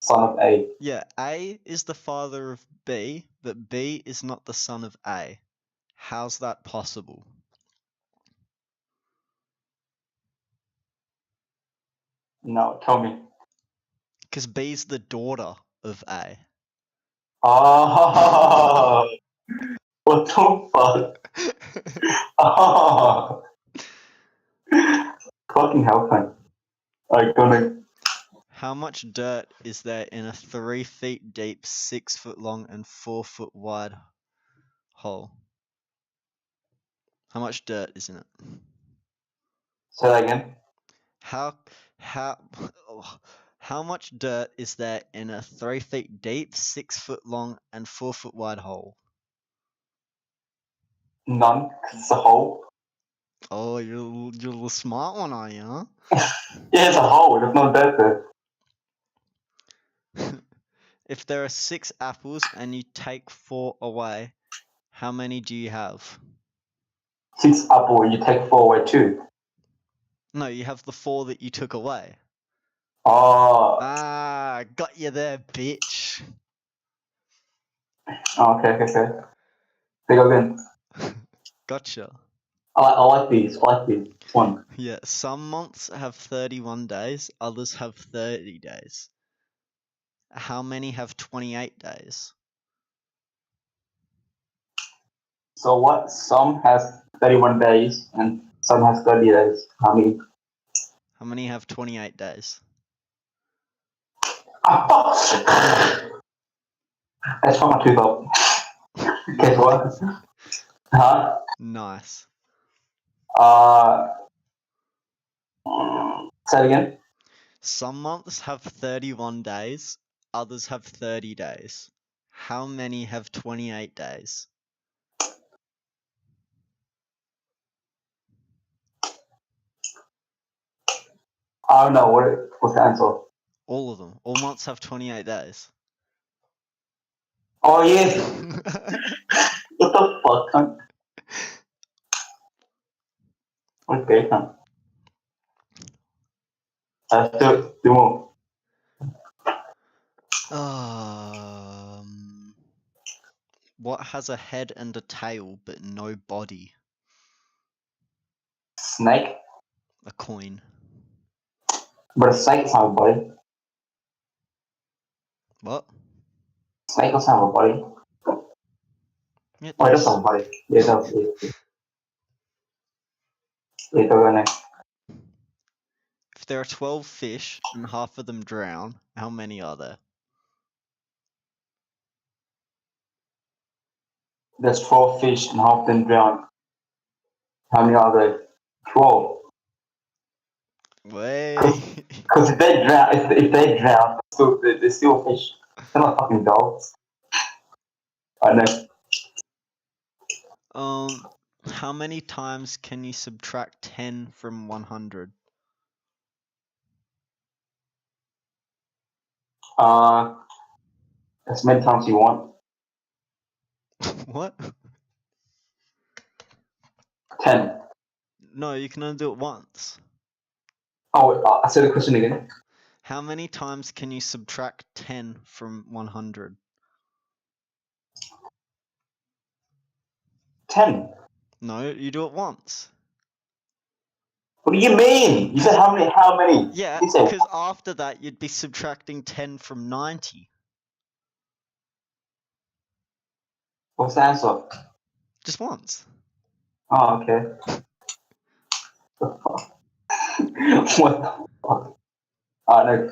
son of A. Yeah, A is the father of B, but B is not the son of A. How's that possible? No, tell me. Because B's the daughter of A. Oh, what the fuck? Oh, fucking hell, cunt. Alright, go next. How much dirt is there in a 3 feet deep, 6 foot long, and 4 foot wide hole? How much dirt is in it? Say that again. How how much dirt is there in a 3 feet deep, 6 foot long, and 4 foot wide hole? None, 'cause it's a hole. Oh, you're the smart one, are you? Huh? Yeah, it's a hole. There's no dirt there. If there are 6 apples and you take 4 away, how many do you have? 6 apple, you take 4 away 2. No, you have the 4 that you took away. Oh, Ah, got you there, bitch. okay. Say go again. Gotcha. I like these. One. Yeah, some months have 31 days, others have 30 days. How many have 28 days? So what? Some has 31 days and some has 30 days. How many? How many have 28 days? That's from my tooth up. Guess what? Huh? Nice. Say it again. Some months have 31 days, others have 30 days. How many have 28 days? I don't know. What's the answer? All of them. All months have 28 days. Oh, yes. What the fuck, cunt? Okay, cunt. Do more. What has a head and a tail but no body? Snake. A coin. But a snake doesn't have a body. What? Snake doesn't have a body. Yeah, it Oh, it does does. have a body. Yeah, it does. Yeah, go next. If there are 12 fish and half of them drown, how many are there? There's 12 fish and half of them drown. How many are there? 12. Wait. Because if they drown, they're still fish. They're not fucking dogs. I know. How many times can you subtract 10 from 100? As many times you want. What? 10. No, you can only do it once. Oh, I said the question again. How many times can you subtract 10 from 100? 10. No, you do it once. What do you mean? You said how many? How many? Yeah, You said, because after that you'd be subtracting 10 from 90. what's the answer? Just once. Oh, okay. What the fuck? No.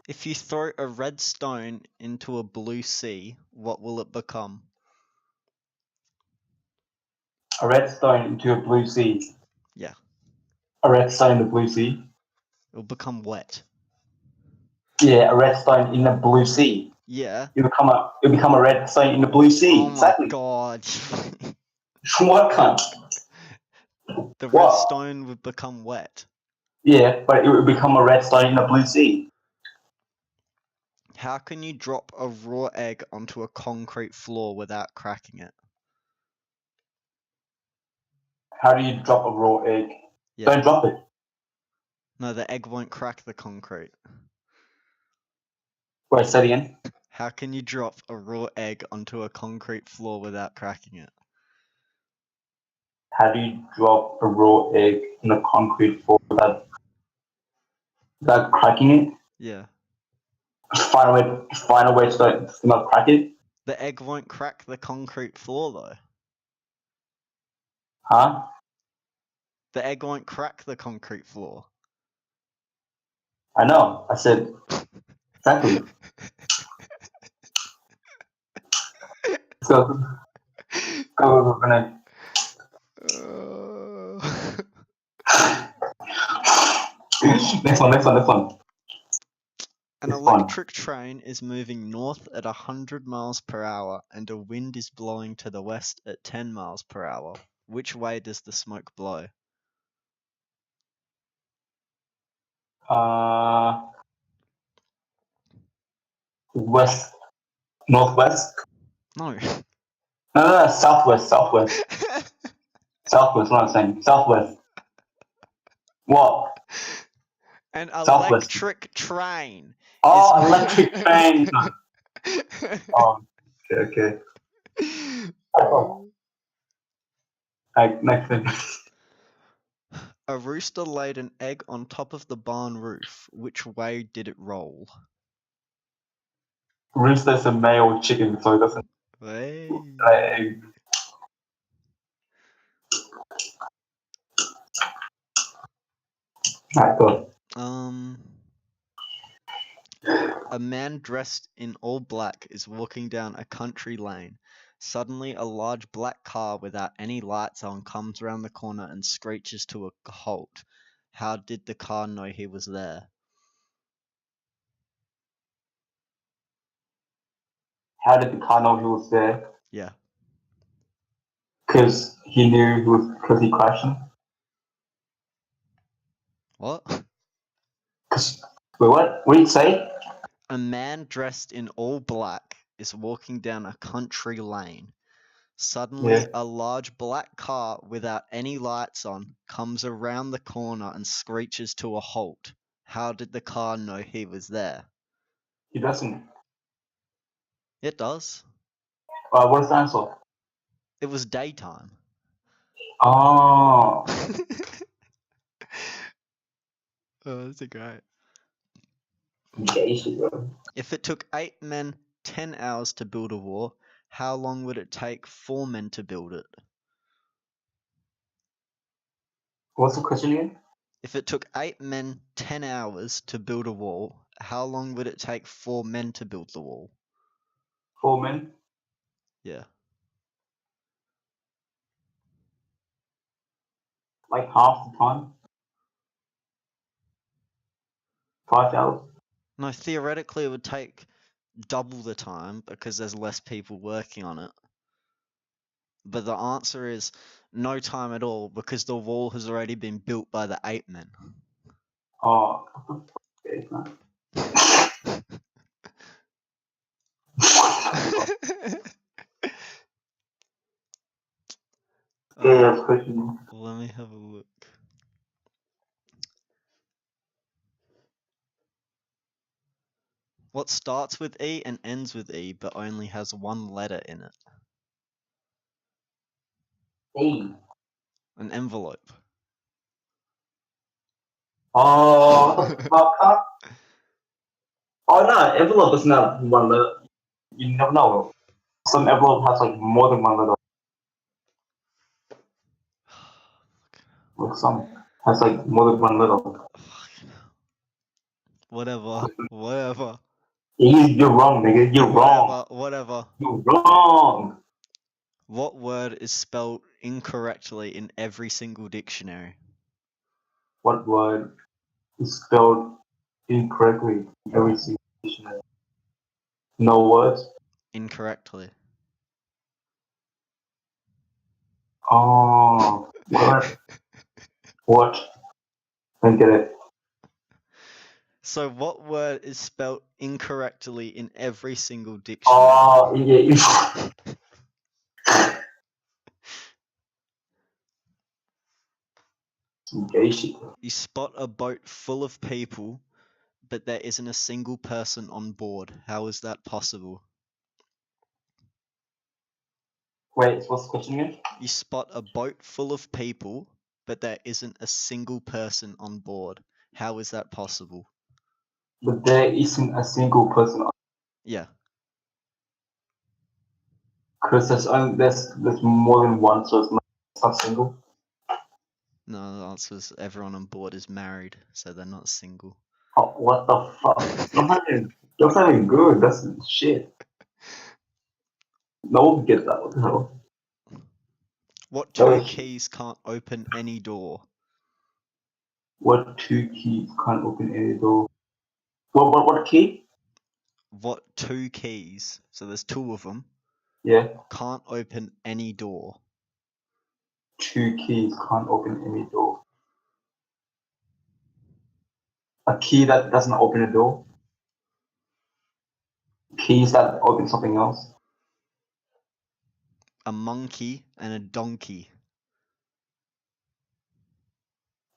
If you throw a red stone into a blue sea, what will it become? A red stone into a blue sea. Yeah. A red stone in the blue sea. It'll become wet. Yeah, a red stone in the blue sea. Yeah. You become a red stone in the blue sea. Oh Exactly. my god. What cunt? The red What? stone would become wet. Yeah, but it would become a red stone in the blue sea. How can you drop a raw egg onto a concrete floor without cracking it? How do you drop a raw egg? Yeah. Don't drop it. No, the egg won't crack the concrete. Wait, say it again. How can you drop a raw egg onto a concrete floor without cracking it? How do you drop a raw egg in a concrete floor without cracking it? Yeah. Find a way to not crack it. The egg won't crack the concrete floor though. Huh? The egg won't crack the concrete floor. I know. I said exactly. So go gonna. Next one. An It's fun. electric train is moving north at 100 miles per hour and a wind is blowing to the west at 10 miles per hour. Which way does the smoke blow? West, northwest. No. No, southwest. Southwest. What I'm saying, southwest. What? An Southwest. electric train. Oh, electric train. Oh, okay. Oh. Next thing. A rooster laid an egg on top of the barn roof. Which way did it roll? Rooster's a male chicken, so it doesn't Hey. lay egg. Alright, go. A man dressed in all black is walking down a country lane. Suddenly, a large black car without any lights on comes around the corner and screeches to a halt. How did the car know he was there? How did the car know he was there? Yeah. Because he knew he was, because he crashed him. What? Wait, what? What did you say? A man dressed in all black is walking down a country lane. Suddenly, Yeah. a large black car without any lights on comes around the corner and screeches to a halt. How did the car know he was there? He doesn't. It does. What's the answer? It was daytime. Oh. Oh, that's a great. Okay, bro. If it took 8 men 10 hours to build a wall, how long would it take 4 men to build it? What's the question again? If it took 8 men 10 hours to build a wall, how long would it take 4 men to build the wall? 4 men? Yeah. Like half the time? 5 hours? No, theoretically it would take double the time because there's less people working on it. But the answer is no time at all because the wall has already been built by the 8 men. Oh. Okay, man. Yeah, question. Let me have a look. What starts with E and ends with E but only has one letter in it? E. An envelope. Oh, what the fuck? Huh? Oh no, envelope doesn't have one letter. You never know. Some envelope has like more than one letter. Like some has like more than one letter. Whatever. You're wrong, nigga. You're wrong. Whatever. You're wrong. What word is spelled incorrectly in every single dictionary? What word is spelled incorrectly in every single dictionary? No words. Incorrectly. Oh, what? What? I get it. So what word is spelled incorrectly in every single dictionary? Oh, yeah. Gay shit. You spot a boat full of people, but there isn't a single person on board. How is that possible? Wait, what's the question again? You spot a boat full of people, but there isn't a single person on board. How is that possible? But there isn't a single person Yeah. because there's more than one, so it's not single. No, the answer is everyone on board is married, so they're not single. Oh, what the fuck? That's not even good. That's shit. No one gets that. What the hell? What That two was- keys can't open any door? What two keys can't open any door? What key? What two keys, so there's two of them, Yeah, can't open any door? two keys can't open any door. A key that doesn't open a door. Keys that open something else. A monkey and a donkey.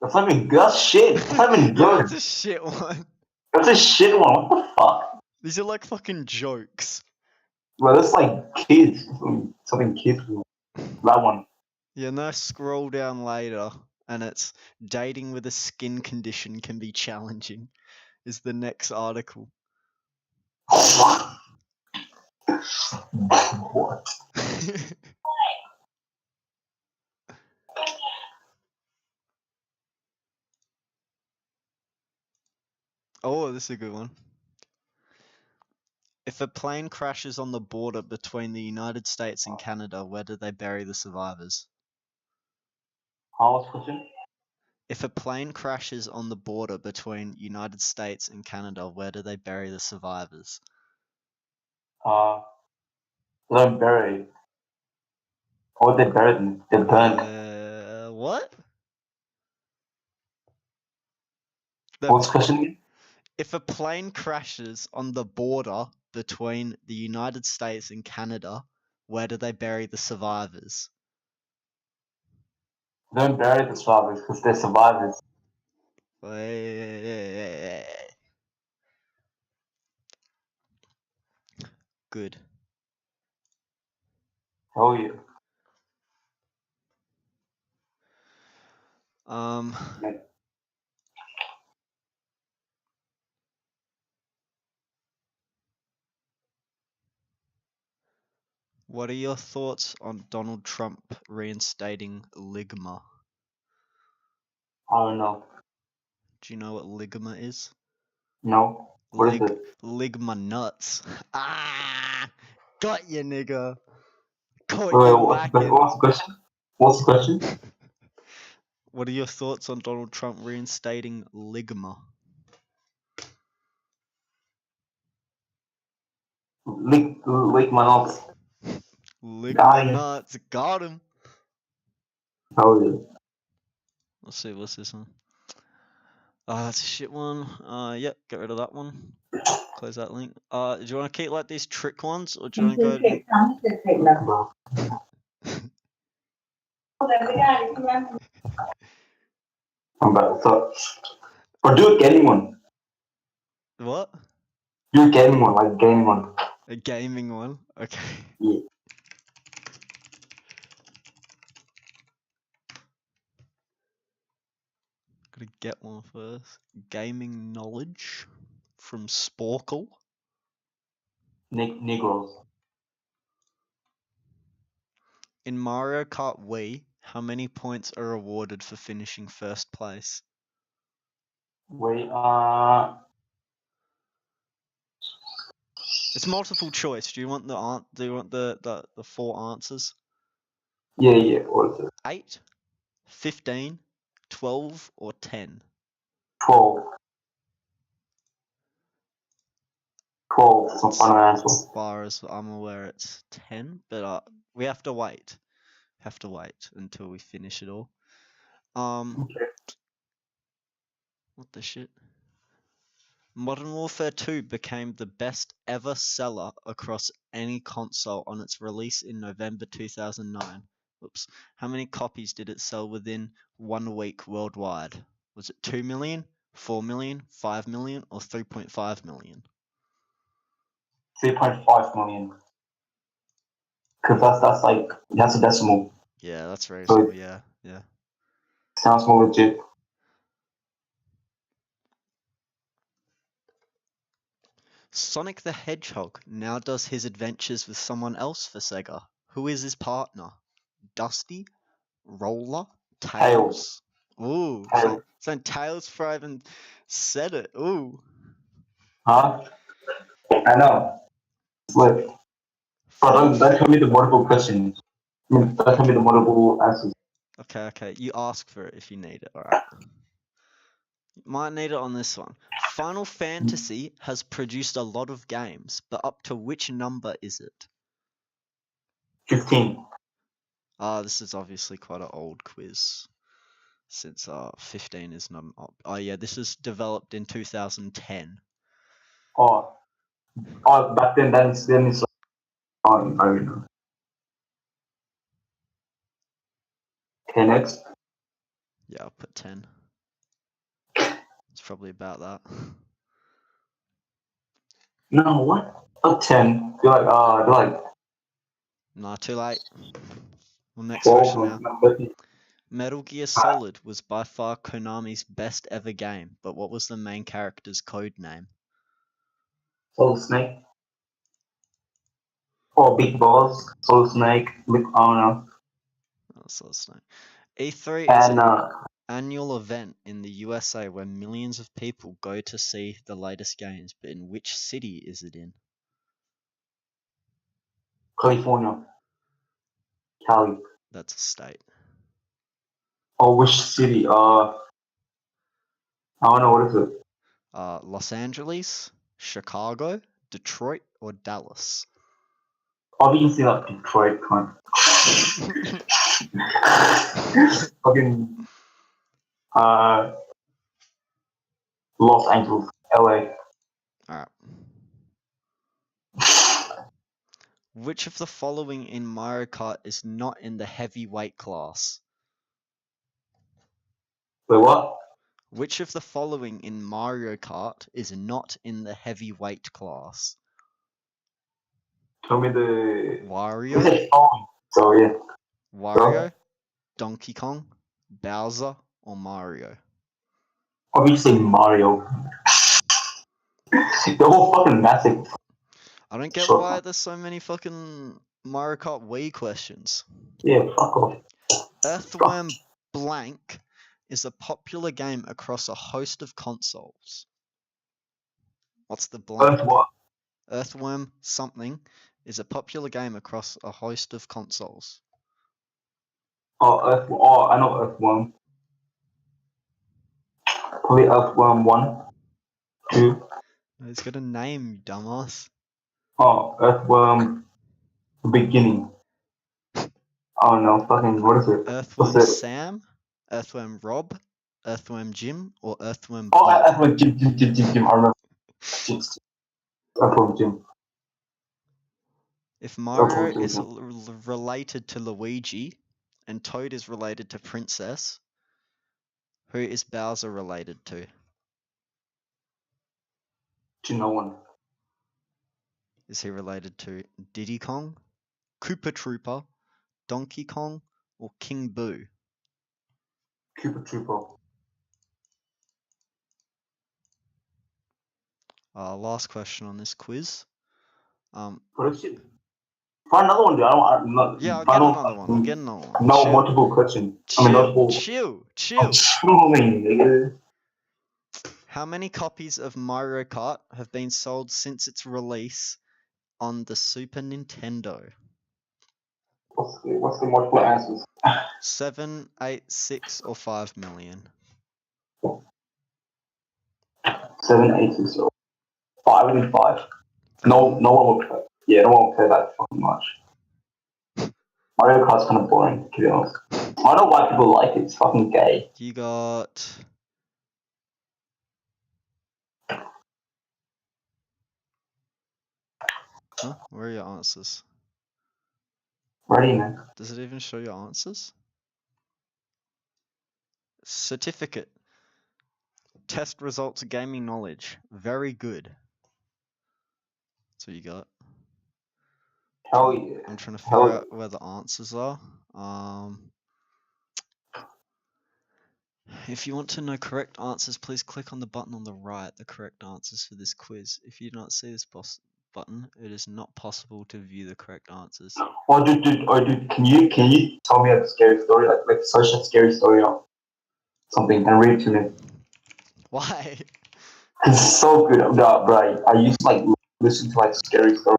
That's not even good. That's shit. That's not even Yeah, good. that's a shit one. That's a shit one. What the fuck? These are like fucking jokes. Well, that's like kids. Something kids. That one. Yeah, and then I scroll down later, and it's dating with a skin condition can be challenging, is the next article. What? Oh, this is a good one. If a plane crashes on the border between the United States and Canada, where do they bury the survivors? How was the question? If a plane crashes on the border between United States and Canada, where do they bury the survivors? They're buried. Or they buried them. They're burnt. What? What's the question again? If a plane crashes on the border between the United States and Canada, where do they bury the survivors? They don't bury the survivors because they're survivors. Good. Hell yeah. Yeah. What are your thoughts on Donald Trump reinstating Ligma? I don't know. Do you know what Ligma is? No. What is it? Ligma nuts. Ah! Got you, nigga. Caught Wait, you what's lacking. the question? What's the question? What are your thoughts on Donald Trump reinstating Ligma? Lick my nuts. Ligma nuts. Got him. Hell yeah. Let's see, what's this one? Oh, that's a shit one. Yep, get rid of that one. Close that link. Do you want to keep like these trick ones, or do you want to go? I'm back. So, or do a gaming one. What? Do a gaming one, like gaming one. A gaming one? Okay. Yeah. Gotta get one first. Gaming knowledge from Sporkle. Negroes. In Mario Kart Wii, how many points are awarded for finishing first place? Wait, It's multiple choice. Do you want the four answers? yeah, what is it? 8, 15, 12, or 10? 12. 12, some final answer. As far as I'm aware, it's 10, but we have to wait. Have to wait until we finish it all. Okay. What the shit? Modern Warfare 2 became the best ever seller across any console on its release in November 2009. Oops. How many copies did it sell within 1 week worldwide? Was it 2 million, 4 million, 5 million, or 3.5 million? 3.5 million. Because that's a decimal. Yeah, that's reasonable. Yeah. Sounds more legit. Sonic the Hedgehog now does his adventures with someone else for Sega. Who is his partner? Dusty? Roller? Tails? Ooh, Tails. so Tails for I even said it. Ooh. Huh? I know. Look. But don't tell me the multiple questions. Don't tell me the multiple answers. Okay. You ask for it if you need it. Alright. You might need it on this one. Final Fantasy has produced a lot of games, but up to which number is it? 15. This is obviously quite an old quiz. Since 15 is not an oh yeah, this is developed in 2010. Oh, back then it's like, I don't know. Okay, next. Yeah, I'll put 10. It's probably about that. No, what? Not 10. They're like Nah, too late. Well, next 12 question or now. 13. Metal Gear Solid was by far Konami's best ever game, but what was the main character's code name? Solid Snake. Or Big Balls. Solid Snake. I don't know. Oh, Solid Snake. E3 is And an annual event in the USA where millions of people go to see the latest games, but in which city is it in? California. Cali. That's a state. Or which city? I don't know, what is it? Los Angeles, Chicago, Detroit, or Dallas? Obviously not Detroit, cunt. Fucking Los Angeles, LA. Alright. Which of the following in Mario Kart is not in the heavyweight class? Wait, what? Which of the following in Mario Kart is not in the heavyweight class? Tell me the. Wario, So yeah. Wario, Donkey Kong, Bowser, or Mario? Obviously Mario. They're all fucking massive. I don't get Sure. why there's so many fucking Mario Kart Wii questions. Yeah, fuck off. Earthworm Blank is a popular game across a host of consoles. What's the blank? Earth what? Earthworm something is a popular game across a host of consoles. I know Earthworm. Probably Earthworm 1, 2. It's got a name, you dumbass. Earthworm Beginning. I don't know, fucking, what is it? Earthworm Sam, Earthworm Rob, Earthworm Jim, or Earthworm Oh, Bob? Earthworm Jim. I remember. Earthworm Jim. If Mario Jim. is related to Luigi and Toad is related to Princess, who is Bowser related to? To no one. Is he related to Diddy Kong, Koopa Trooper, Donkey Kong, or King Boo? Koopa Trooper. Last question on this quiz. Prediction. Find another one, dude. I'm not. Yeah, I'll get another one. No Chill. multiple questions. Multiple. Chill. I'm chilling, nigga. How many copies of Mario Kart have been sold since its release on the Super Nintendo? What's the multiple answers? 7, 8, 6, or 5 million? 7, 8, 6, or 5. I mean 5. No one will play. Yeah, no one will play that fucking much. Mario Kart's kind of boring, to be honest. I don't know why people like it. It's fucking gay. You got Huh? Where are your answers? Ready, man. Does it even show your answers? Certificate. Test results gaming knowledge. Very good. That's what you got. Hell yeah. I'm trying to Hell figure yeah. out where the answers are. If you want to know correct answers, please click on the button on the right, the correct answers for this quiz. If you do not see this button, it is not possible to view the correct answers. Oh, dude, can you tell me a scary story, like such a scary story or something, and read it to me? Why? It's so good, bro. I used to like listen to like scary stories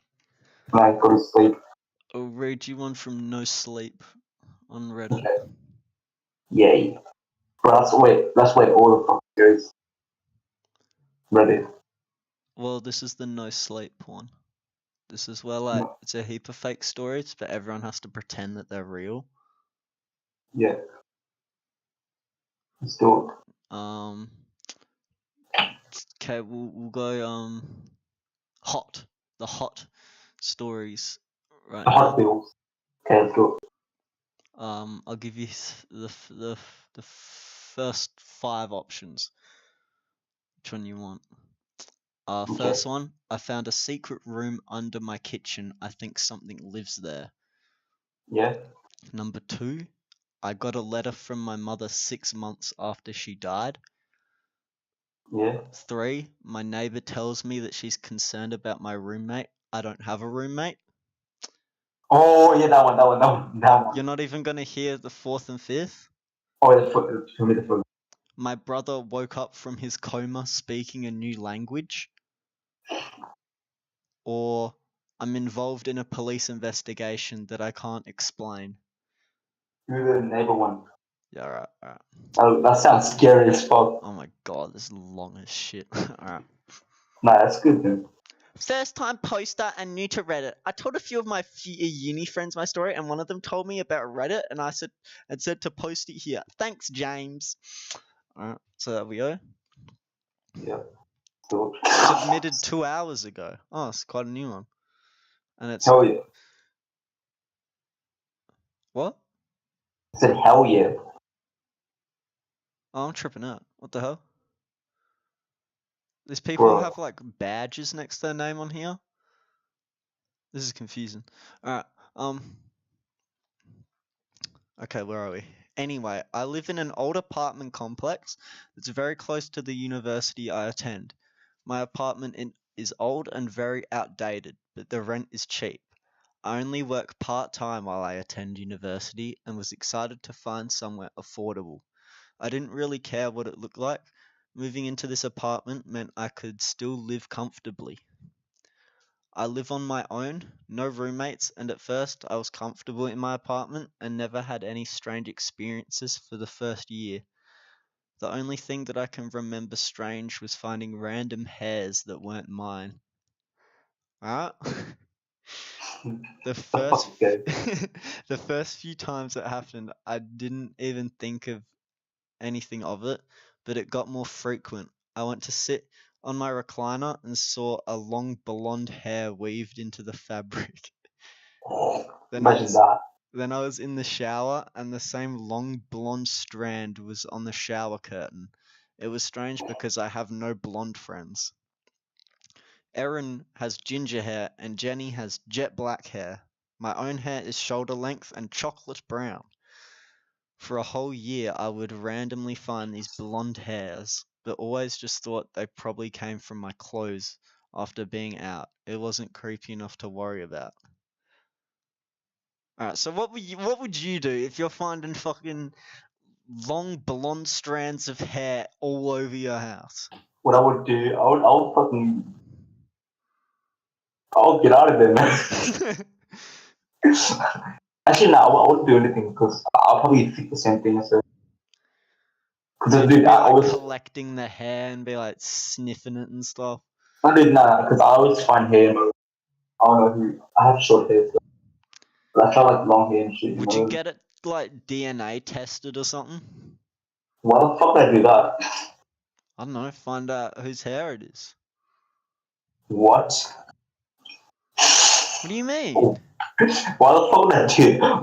when I go to sleep. I'll read you one from No Sleep on Reddit. Okay. Yay. But that's why all the fucking series. Ready. Well, this is the No Sleep one. This is where like it's a heap of fake stories, but everyone has to pretend that they're real. Yeah. Let's do it. Okay, we'll go hot. The hot stories right The now. Hot Wheels. Okay, let's go. I'll give you the first 5 options. Which one you want? Okay. First one, I found a secret room under my kitchen. I think something lives there. Yeah. Number 2, I got a letter from my mother 6 months after she died. Yeah. 3, my neighbor tells me that she's concerned about my roommate. I don't have a roommate. Oh yeah, that one. You're not even gonna hear the 4th and 5th? Oh, for me the first. My brother woke up from his coma speaking a new language. Or I'm involved in a police investigation that I can't explain. Do the neighbor one. Yeah, alright, alright. That sounds scary as fuck. Oh my god, this is long as shit. Alright. Nah, that's good then. First time poster and new to Reddit. I told a few of my uni friends my story, and one of them told me about Reddit, and I said to post it here. Thanks, James. Alright, so there we go. Yeah. So. Submitted 2 hours ago. Oh, it's quite a new one. And it's Hell yeah. what? I said hell yeah. Oh, I'm tripping out. What the hell? These people Bro. have like badges next to their name on here. This is confusing. Alright, okay, where are we? Anyway, I live in an old apartment complex that's very close to the university I attend. My apartment is old and very outdated, but the rent is cheap. I only work part-time while I attend university and was excited to find somewhere affordable. I didn't really care what it looked like. Moving into this apartment meant I could still live comfortably. I live on my own, no roommates, and at first I was comfortable in my apartment and never had any strange experiences for the first year. The only thing that I can remember strange was finding random hairs that weren't mine. Alright? The first the first few times it happened, I didn't even think of anything of it, but it got more frequent. I went to sit on my recliner and saw a long blonde hair weaved into the fabric. Imagine that. Then I was in the shower and the same long blonde strand was on the shower curtain. It was strange because I have no blonde friends. Erin has ginger hair and Jenny has jet black hair. My own hair is shoulder length and chocolate brown. For a whole year, I would randomly find these blonde hairs, but always just thought they probably came from my clothes after being out. It wasn't creepy enough to worry about. Alright, so what would you do if you're finding fucking long blonde strands of hair all over your house? What I would do, I'll get out of there, man. Actually, no, I wouldn't do anything because I'll probably think the same thing as her. So Because you'd dude, be I like always, collecting the hair and be like sniffing it and stuff. I did not, because I always find hair. I don't know who. I have short hair, so but I felt like long hair and shit. You Would you know, get it like DNA tested or something? why the fuck would I do that? I don't know, find out whose hair it is. What? What do you mean? Why the fuck would I do? Why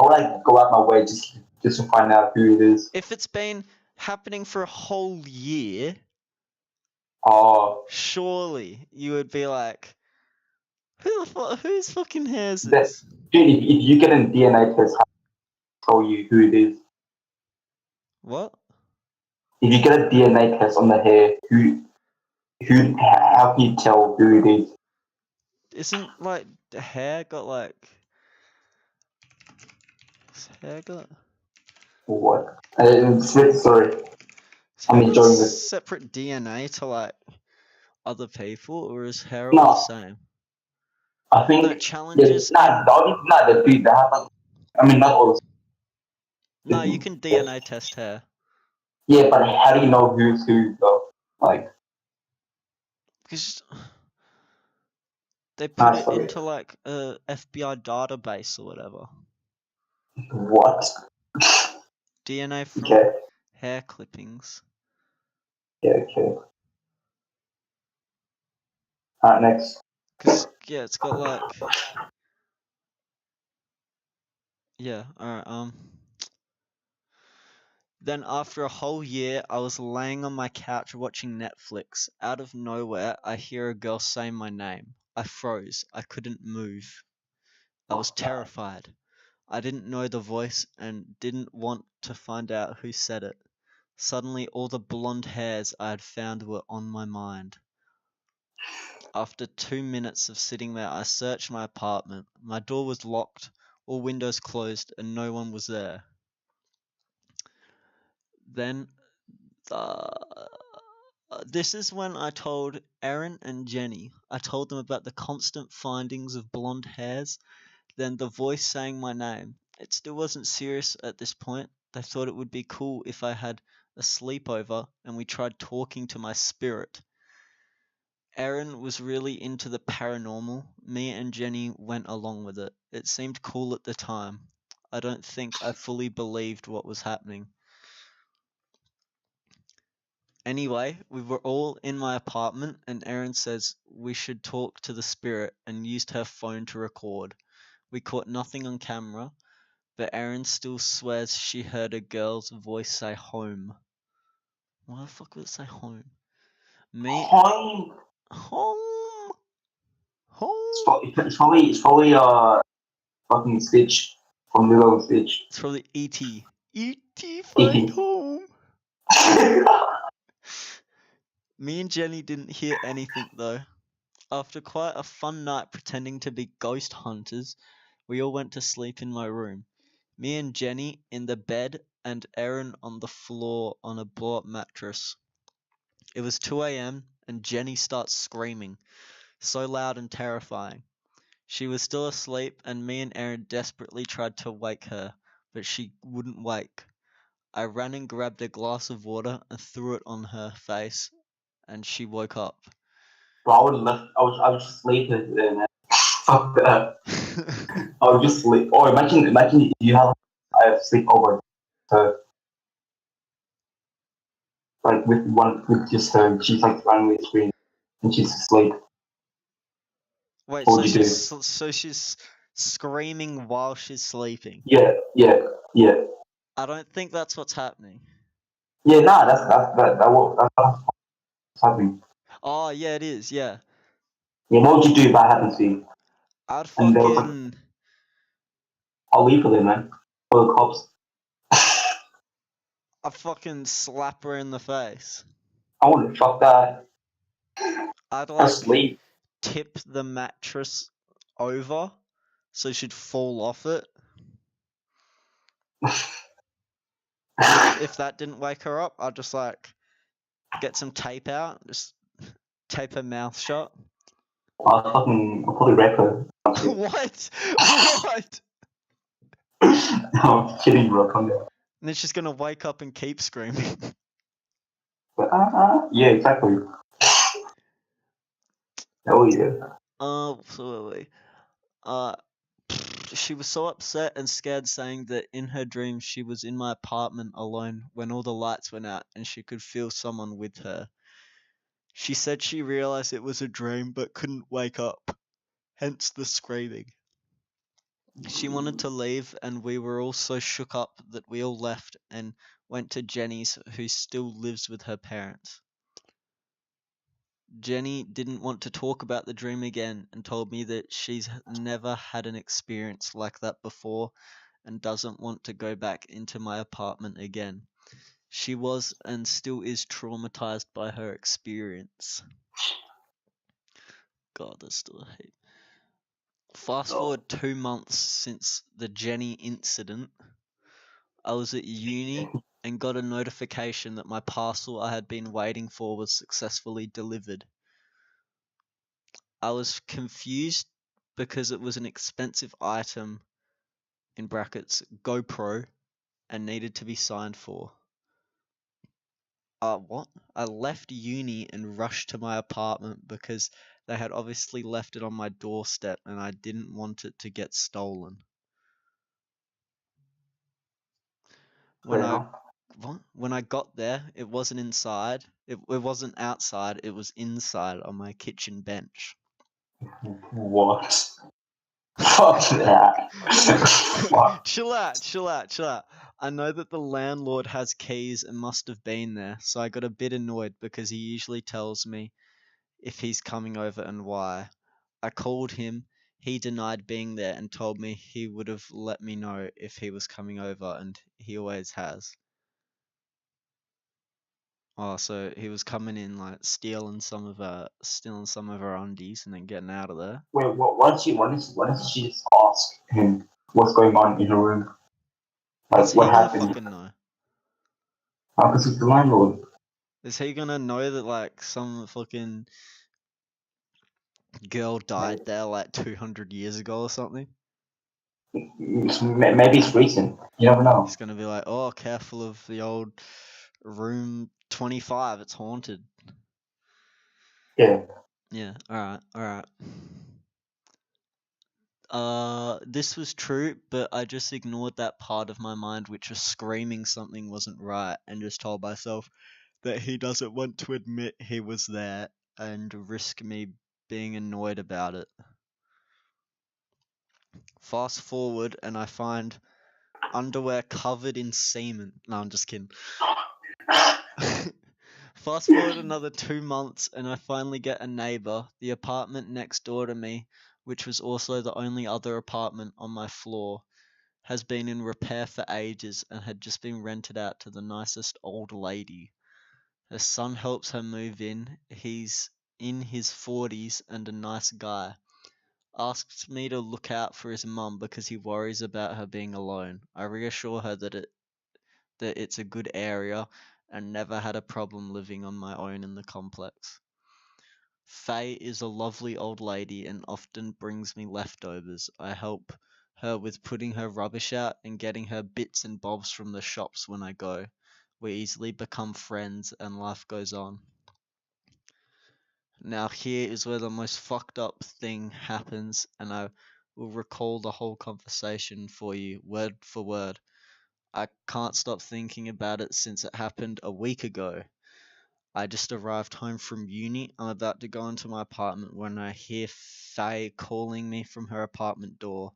would I go out my way just to find out who it is? If it's been happening for a whole year, Oh, surely you would be like, whose fucking hair is that, this? dude, if you get a DNA test, how tell you who it is? What? If you get a DNA test on the hair, how can you tell who it is? Isn't like the hair got like? What's hair got? What? Sorry, Has I'm hair got enjoying this. separate DNA to like other people, or is hair all the No, same? I No, think challenges nah, in. the dude that have like, I mean, not all. No, you can DNA test hair. Yeah, but how do you know who's who though? Like, Because they put nah, it sorry. into like a FBI database or whatever. What? DNA from Okay, hair clippings. yeah, okay. Alright, next. Because, yeah, it's got like. Yeah, alright, Then after a whole year, I was laying on my couch watching Netflix. Out of nowhere, I hear a girl say my name. I froze. I couldn't move. I was terrified. I didn't know the voice and didn't want to find out who said it. Suddenly, all the blonde hairs I had found were on my mind. After 2 minutes of sitting there, I searched my apartment. My door was locked, all windows closed, and no one was there. Then, this is when I told Erin and Jenny. I told them about the constant findings of blonde hairs, then the voice saying my name. It still wasn't serious at this point. They thought it would be cool if I had a sleepover and we tried talking to my spirit. Erin was really into the paranormal. Me and Jenny went along with it. It seemed cool at the time. I don't think I fully believed what was happening. Anyway, we were all in my apartment, and Erin says we should talk to the spirit and used her phone to record. We caught nothing on camera, but Erin still swears she heard a girl's voice say home. Why the fuck would it say home? Me. Home. Home! Home! It's probably fucking Stitch from Lilo and Stitch. It's probably E.T. E.T. find E.T. home! Me and Jenny didn't hear anything though. After quite a fun night pretending to be ghost hunters, we all went to sleep in my room. Me and Jenny in the bed and Erin on the floor on a blow-up mattress. It was 2 a.m. and Jenny starts screaming, so loud and terrifying. She was still asleep and me and Erin desperately tried to wake her, but she wouldn't wake. I ran and grabbed a glass of water and threw it on her face, and she woke up. Bro, I was just sleeping there, man. Fuck that. I would just sleep. Or imagine if you have a sleepover, so like with just her, and she's like running with the screen, and she's asleep. Wait, What so would you do? she's screaming while she's sleeping. Yeah, yeah, yeah, I don't think that's what's happening. yeah. Nah, that's what's happening. Oh, yeah, it is, yeah. Yeah, what would you do if that happened to you? I'd And there was like, fucking... I'll leave for them, man. For the cops. I'd fucking slap her in the face. I wouldn't fuck that. I'd, I like, sleep. tip the mattress over so she'd fall off it. And if that didn't wake her up, I'd just, like, get some tape out, just tape her mouth shut. I'll probably wreck her. What? What? I'm kidding, bro. Come down. And then she's gonna wake up and keep screaming. But, yeah, exactly. Oh yeah. So wait. She was so upset and scared, saying that in her dreams she was in my apartment alone when all the lights went out and she could feel someone with her. She said she realized it was a dream but couldn't wake up. hence the screaming. She wanted to leave, and we were all so shook up that we all left and went to Jenny's, who still lives with her parents. Jenny didn't want to talk about the dream again and told me that she's never had an experience like that before and doesn't want to go back into my apartment again. She was and still is traumatized by her experience. God, there's still a heap. Fast forward 2 months since the Jenny incident. I was at uni and got a notification that my parcel I had been waiting for was successfully delivered. I was confused because it was an expensive item, in brackets, GoPro, and needed to be signed for. What? I left uni and rushed to my apartment because they had obviously left it on my doorstep and I didn't want it to get stolen. When I got there, it wasn't inside. It wasn't outside. It was inside on my kitchen bench. What? Fuck that. Fuck. Chill out. I know that the landlord has keys and must have been there, so I got a bit annoyed because he usually tells me if he's coming over and why. I called him. He denied being there and told me he would have let me know if he was coming over, and he always has. Oh, so he was coming in like stealing some of her undies and then getting out of there. Wait, why did she just ask him what's going on in her room? Like, what happened? Fucking know? Oh, because he's the landlord. Is he gonna know that like some fucking girl died there like 200 years ago or something? Maybe it's recent. You never know. He's gonna be like, oh, careful of the old room 25. It's haunted. Yeah. Yeah. All right. This was true, but I just ignored that part of my mind which was screaming something wasn't right and just told myself that he doesn't want to admit he was there and risk me being annoyed about it. Fast forward and I find underwear covered in semen. No, I'm just kidding. Fast forward another 2 months and I finally get a neighbor, the apartment next door to me, which was also the only other apartment on my floor, has been in repair for ages and had just been rented out to the nicest old lady. Her son helps her move in. He's in his 40s and a nice guy. Asks me to look out for his mum because he worries about her being alone. I reassure her that it's a good area and never had a problem living on my own in the complex. Faye is a lovely old lady and often brings me leftovers. I help her with putting her rubbish out and getting her bits and bobs from the shops when I go. We easily become friends and life goes on. Now here is where the most fucked up thing happens, and I will recall the whole conversation for you, word for word. I can't stop thinking about it since it happened a week ago. I just arrived home from uni. I'm about to go into my apartment when I hear Faye calling me from her apartment door.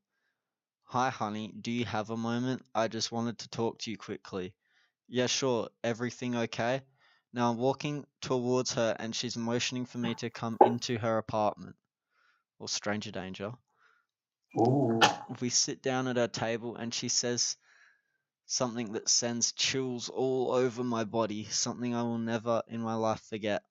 Hi, honey, do you have a moment? I just wanted to talk to you quickly. Yeah, sure. Everything okay? Now I'm walking towards her and she's motioning for me to come into her apartment. Or stranger danger. Ooh. We sit down at our table and she says something that sends chills all over my body, something I will never in my life forget.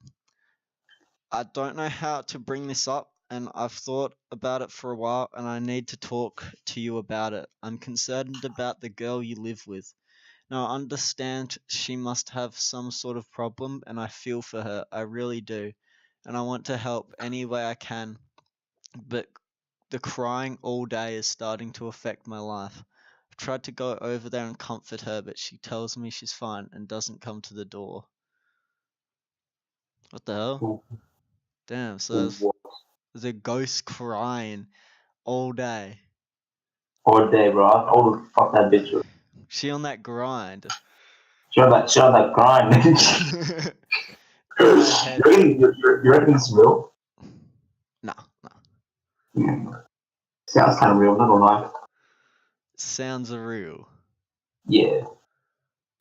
I don't know how to bring this up, and I've thought about it for a while, and I need to talk to you about it. I'm concerned about the girl you live with. Now, I understand she must have some sort of problem, and I feel for her. I really do. And I want to help any way I can, but the crying all day is starting to affect my life. I've tried to go over there and comfort her, but she tells me she's fine and doesn't come to the door. What the hell? Damn, so there's a ghost crying all day. All day, bro. Oh, fuck that bitch. She on that grind. She on that grind. In my head. You reckon it's real? No. Sounds kind of real, not gonna lie. Sounds real. Yeah.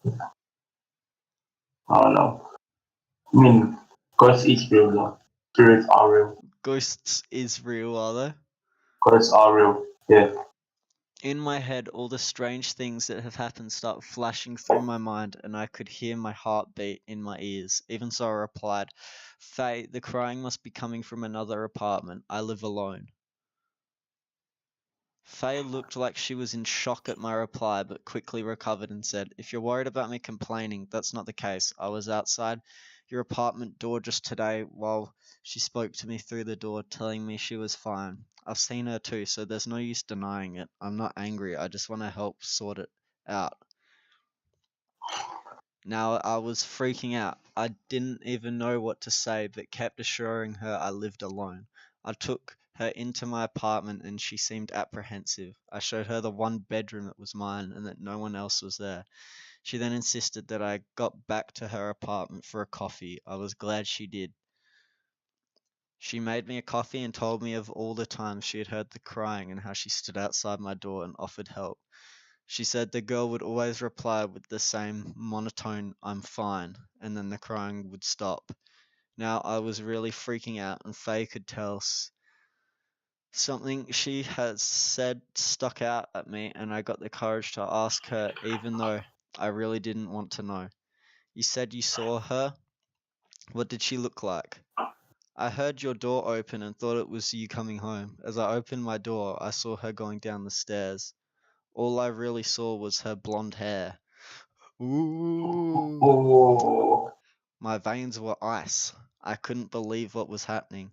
I don't know. I mean, ghosts is real though. Spirits are real. Ghosts is real, are they? Ghosts are real. Yeah. In my head, all the strange things that have happened start flashing through my mind, and I could hear my heart beat in my ears. Even so, I replied, Faye, the crying must be coming from another apartment. I live alone. Faye looked like she was in shock at my reply, but quickly recovered and said, If you're worried about me complaining, that's not the case. I was outside your apartment door just today while she spoke to me through the door, telling me she was fine. I've seen her too, so there's no use denying it. I'm not angry. I just want to help sort it out. Now I was freaking out. I didn't even know what to say, but kept assuring her I lived alone. I took her into my apartment and she seemed apprehensive. I showed her the one bedroom that was mine and that no one else was there. She then insisted that I got back to her apartment for a coffee. I was glad she did. She made me a coffee and told me of all the times she had heard the crying and how she stood outside my door and offered help. She said the girl would always reply with the same monotone, I'm fine, and then the crying would stop. Now I was really freaking out, and Faye could tell something she had said stuck out at me, and I got the courage to ask her, even though I really didn't want to know. You said you saw her? What did she look like? I heard your door open and thought it was you coming home. As I opened my door, I saw her going down the stairs. All I really saw was her blonde hair. Ooh. Oh. My veins were ice. I couldn't believe what was happening.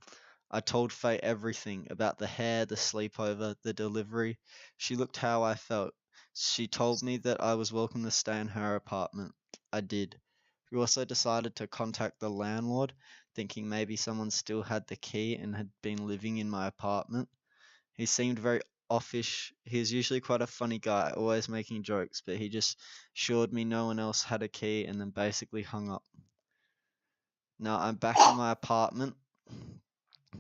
I told Faye everything about the hair, the sleepover, the delivery. She looked how I felt. She told me that I was welcome to stay in her apartment. I did. We also decided to contact the landlord, thinking maybe someone still had the key and had been living in my apartment. He seemed very offish. He is usually quite a funny guy, always making jokes, but he just assured me no one else had a key and then basically hung up. Now I'm back in my apartment.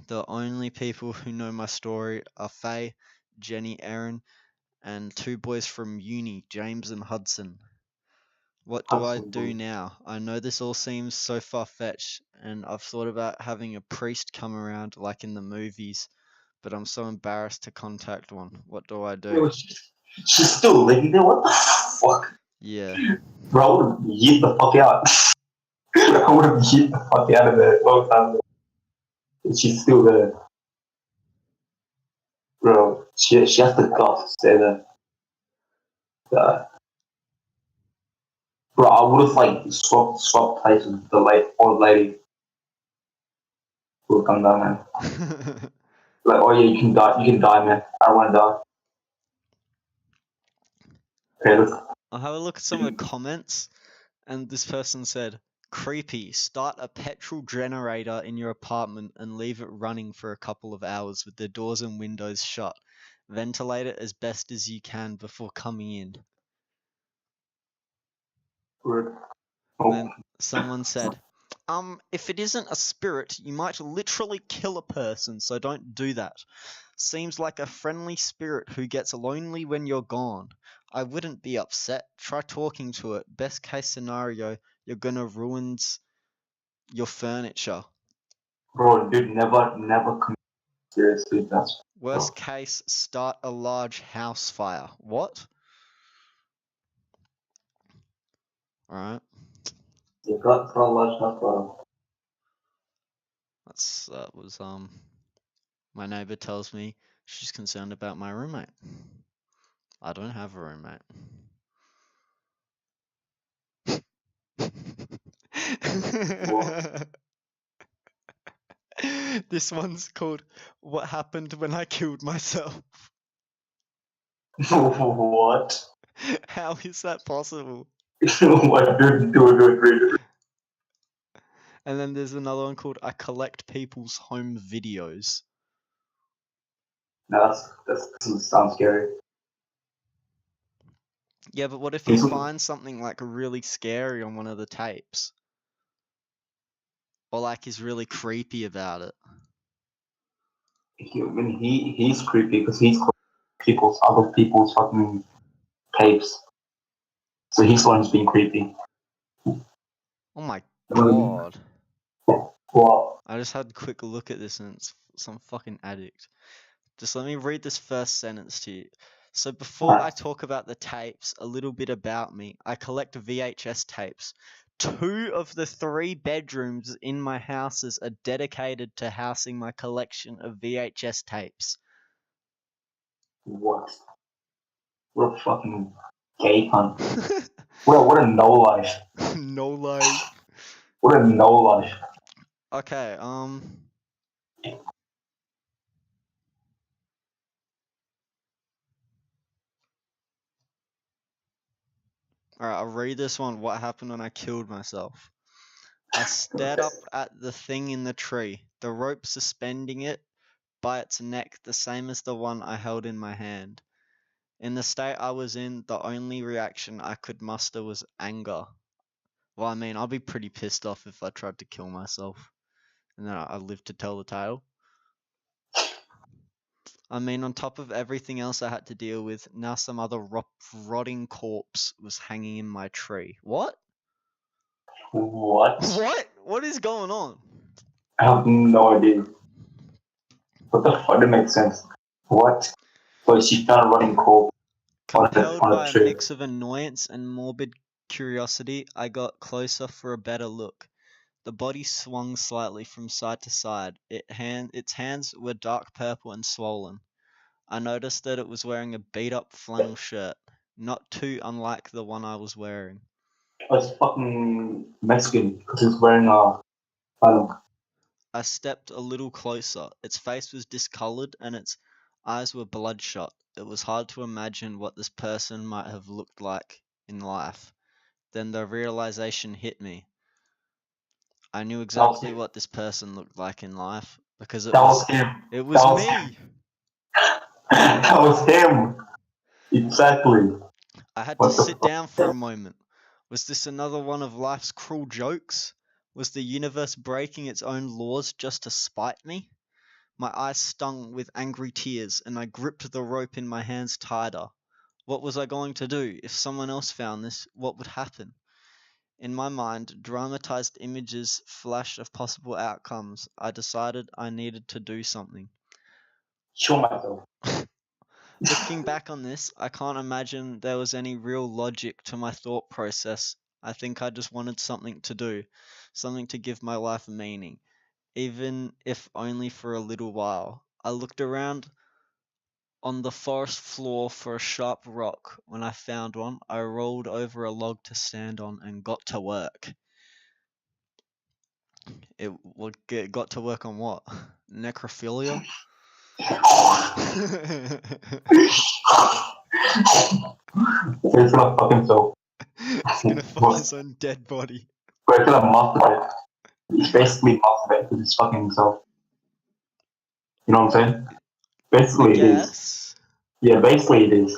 The only people who know my story are Faye, Jenny, Aaron, and two boys from uni, James and Hudson. What do I do now? I know this all seems so far-fetched, and I've thought about having a priest come around like in the movies, but I'm so embarrassed to contact one. What do I do? She's still living there? What the fuck? Yeah. Bro, I would have yeet the fuck out. I would have yeet the fuck out of there. Long time ago. She's still there. Bro, she has the guts to stay there. Bro, I would have like swapped places with the old lady who would come down, man. Like, oh yeah, you can die, man. I don't want to die. Okay, look. I'll have a look at some of the comments, and this person said, creepy, start a petrol generator in your apartment and leave it running for a couple of hours with the doors and windows shut. Ventilate it as best as you can before coming in. Oh. Then someone said, if it isn't a spirit, you might literally kill a person, so don't do that. Seems like a friendly spirit who gets lonely when you're gone. I wouldn't be upset. Try talking to it. Best case scenario, you're gonna ruin your furniture. Bro, dude, never commit seriously. That's Worst case, start a large house fire. What? Alright. you got a large enough. That was my neighbor tells me she's concerned about my roommate. I don't have a roommate. This one's called What Happened When I Killed Myself. What? How is that possible? What, dude? And then there's another one called I Collect People's Home Videos. No, that sounds scary. Yeah, but what if you find something like really scary on one of the tapes? Or like is really creepy about it? he's creepy because he's other people's fucking tapes. So he's the one who's being creepy. Oh my Um, god. What? I just had a quick look at this and it's some fucking addict. Just let me read this first sentence to you. So before I talk about the tapes, a little bit about me. I collect VHS tapes. 2 of the 3 bedrooms in my houses are dedicated to housing my collection of VHS tapes. What? What a fucking gay cunt. What a no life. No life. What a no life. Okay, alright, I'll read this one. What happened when I killed myself? I stared up at the thing in the tree, the rope suspending it by its neck, the same as the one I held in my hand. In the state I was in, the only reaction I could muster was anger. Well, I mean, I'll be pretty pissed off if I tried to kill myself and then I lived to tell the tale. I mean, on top of everything else I had to deal with, now some other rotting corpse was hanging in my tree. What? What? What? What is going on? I have no idea. What the fuck? That makes sense. What? So she found a running coal Compelled on by a a tree. mix of annoyance and morbid curiosity, I got closer for a better look. The body swung slightly from side to side. Its hands were dark purple and swollen. I noticed that it was wearing a beat-up flannel shirt, not too unlike the one I was wearing. Oh, it's fucking Mexican because he's wearing a I stepped a little closer. Its face was discolored and its eyes were bloodshot. It was hard to imagine what this person might have looked like in life. Then the realization hit me. I knew exactly what this person looked like in life because that was him. it was That was me. That was him. Exactly. I had to What the sit down for a moment. Was this another one of life's cruel jokes? Was the universe breaking its own laws just to spite me? My eyes stung with angry tears, and I gripped the rope in my hands tighter. What was I going to do? If someone else found this, what would happen? In my mind, dramatized images flashed of possible outcomes. I decided I needed to do something. Show myself. Looking back on this, I can't imagine there was any real logic to my thought process. I think I just wanted something to do, something to give my life meaning, even if only for a little while. I looked around on the forest floor for a sharp rock. When I found one, I rolled over a log to stand on and got to work. Got to work on what? Necrophilia? He's gonna fuck himself. He's gonna fuck his own dead body. But he's gonna masturbate. He's basically masturbate because he's fucking himself. You know what I'm saying? Basically it is. Yes. Yeah, basically it is.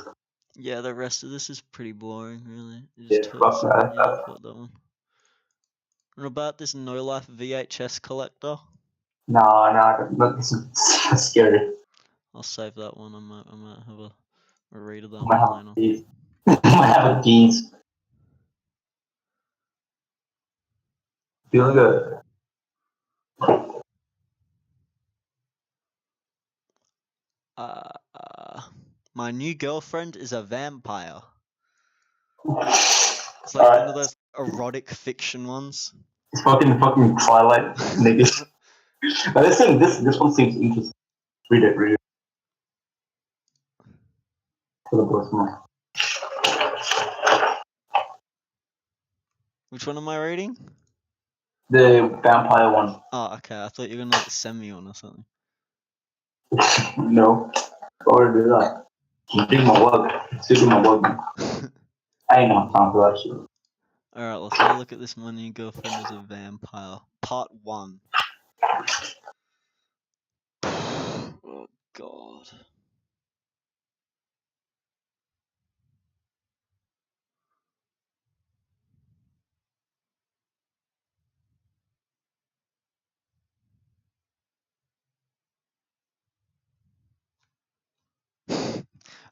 Yeah, the rest of this is pretty boring, really. It Yeah, just fuck talks. that. Yeah, fuck that one. What about this No Life VHS collector? Nah, this is scary. I'll save that one. I might have a read of that I might one have later. these. I might have a geese. Feel good. My new girlfriend is a vampire. It's like Alright, one of those erotic fiction ones. it's fucking Twilight niggas. Now this one seems interesting. Read it. For the boys, come on. Which one am I reading? The vampire one. Oh, okay. I thought you were gonna like send me one or something. No. Why would I do that? I'm doing my work. Still doing my work. I ain't no time for that shit. Alright, let's have a look at this. My new girlfriend is a vampire. Part 1. Oh, God.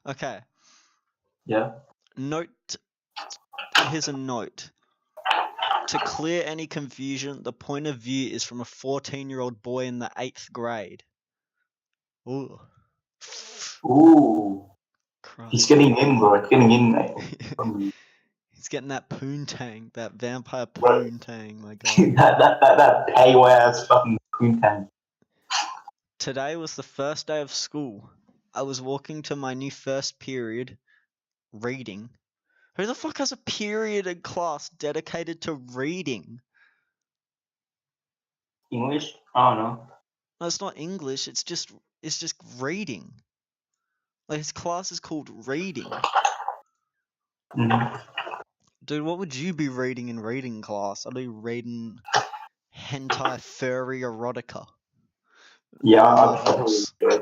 Okay. Yeah. Note. Here's a note. To clear any confusion, the point of view is from a 14-year-old boy in the 8th grade. Ooh. Ooh. He's Christ. getting in, bro. He's getting in, mate. He's getting that poontang, that vampire Bro. poontang, my god. that pay ass fucking Queentan. Today was the first day of school. I was walking to my new first period, reading. Who the fuck has a period in class dedicated to reading? English? I don't know. No, it's not English, it's just reading. Like his class is called reading. Mm-hmm. Dude, what would you be reading in reading class? I'd be reading hentai furry erotica. Yeah, Novels. I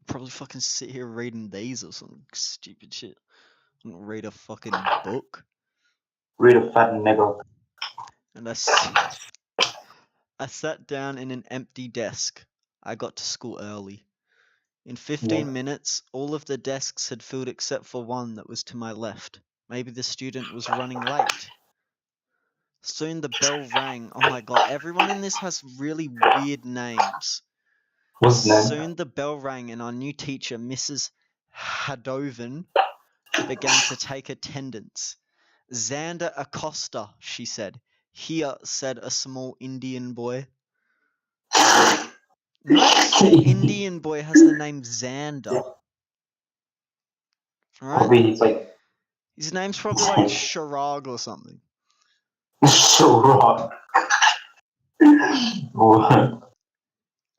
Probably fucking sit here reading these or some stupid shit. I don't read a fucking book. read a fat nigga. And I sat down in an empty desk. I got to school early. In 15 Yeah. minutes, all of the desks had filled except for one that was to my left. Maybe the student was running late. Soon the bell rang. Oh my god, everyone in this has really weird names. What's his name? Soon the bell rang and our new teacher, Mrs. Hadoven, began to take attendance. Xander Acosta, she said. Here, said a small Indian boy. No small Indian boy has the name Xander. Right? Probably he's like His name's probably like Sharag or something. so wrong. What?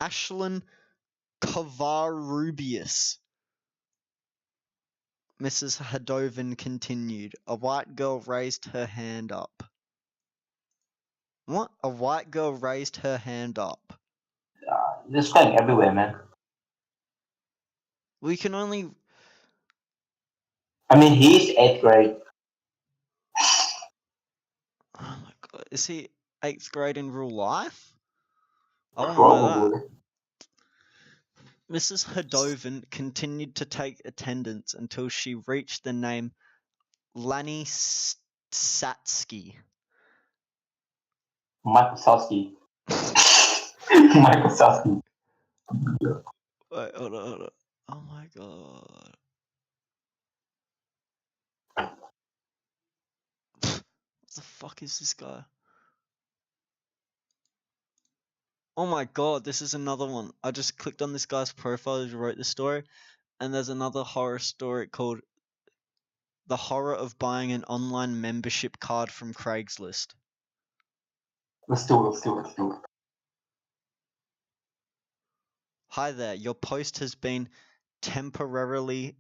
Ashlyn Kovarubius. Mrs. Hadoven continued. A white girl raised her hand up. What? A white girl raised her hand up. This going everywhere, man. We can only. I mean, he's 8th grade. Oh my god. Is he 8th grade in real life? I want to know that. Probably. Mrs. Hadoven continued to take attendance until she reached the name Lani Satsky. Michael Sosky. Michael Sosky. Wait, hold on. Oh my god. What the fuck is this guy? Oh my god, this is another one. I just clicked on this guy's profile who wrote the story, and there's another horror story called The Horror of Buying an Online Membership Card from Craigslist. Let's do it. Hi there, your post has been temporarily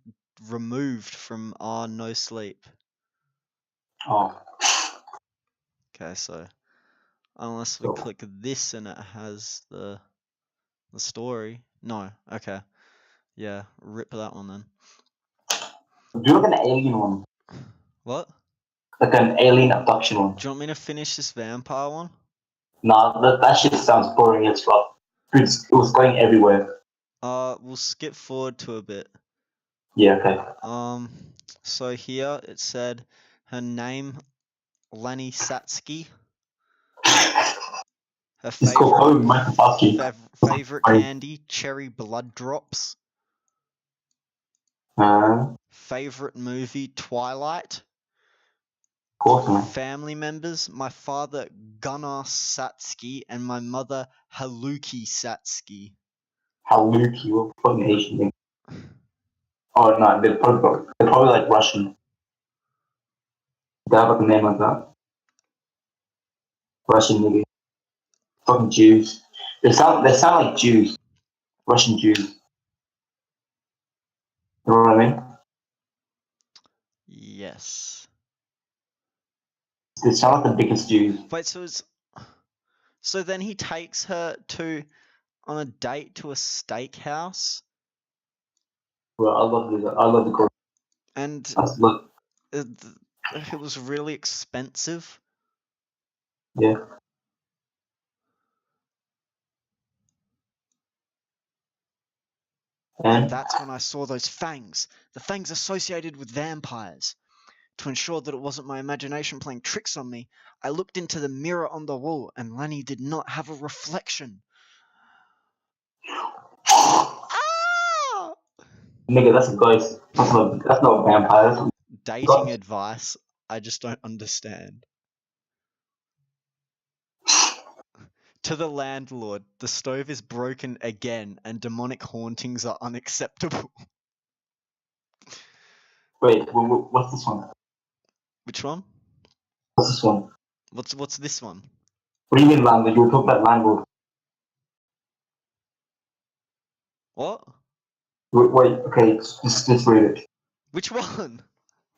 removed from our no sleep. Oh. Okay, so unless we click this and it has the story. No, okay. Yeah, rip that one then. Do like an alien one. What? Like an alien abduction one. Do you want me to finish this vampire one? Nah, that shit sounds boring as fuck. It was going everywhere. We'll skip forward to a bit. Yeah, okay. So here it said her name, Lani Satsky. Her It's called Home, Michael Sosky. favorite candy, cherry blood drops. Favorite movie, Twilight. Awesome. Family members, my father Gunnar Satsky and my mother Haluki Satsky. Haluki, what fucking Asian name? Oh no, they're probably like Russian. They have like a name like that. Russian nigga. Fucking Jews. They sound like Jews. Russian Jews. You know what I mean? Yes. They sound like the biggest Jews. Wait, so then he takes her on a date to a steakhouse. Well, I love the girl. And Look. it was really expensive. Yeah. And That's when I saw those fangs. The fangs associated with vampires. To ensure that it wasn't my imagination playing tricks on me, I looked into the mirror on the wall, and Lenny did not have a reflection. Ah! nigga, that's a ghost. That's not a vampire. That's a Dating ghost. advice, I just don't understand. To the landlord, the stove is broken again, and demonic hauntings are unacceptable. Wait, what's this one? Which one? What's this one? What's this one? What do you mean landlord? You were talking about landlord. What? Wait, okay, just read it. Which one?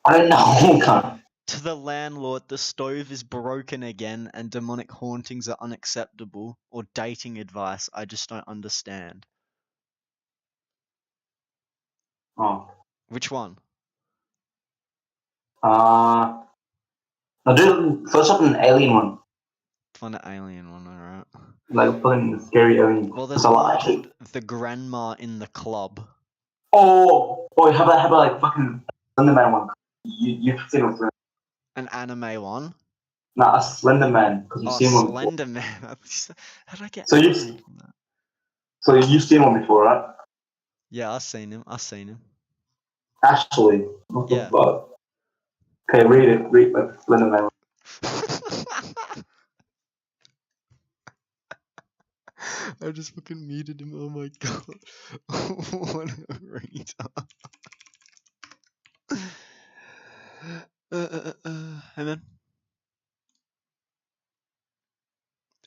I don't know, cunt. To the landlord, the stove is broken again, and demonic hauntings are unacceptable. Or dating advice, I just don't understand. Oh. Which one? Now do first up an alien one. Find an alien one, alright. Like fucking scary alien. Well, there's So, one actually, called The Grandma in the Club. oh, how about like fucking Slenderman one? You've seen one. An anime one. Nah, a Slenderman because you've Oh, seen one before. Slender Man. How did I get So anime you've from that? so you've seen one before, right? Yeah, I've seen him. Actually, what the Yeah. fuck? Okay, read it. Read like Slenderman. I just fucking muted him. Oh my god. What a retard. Hey man.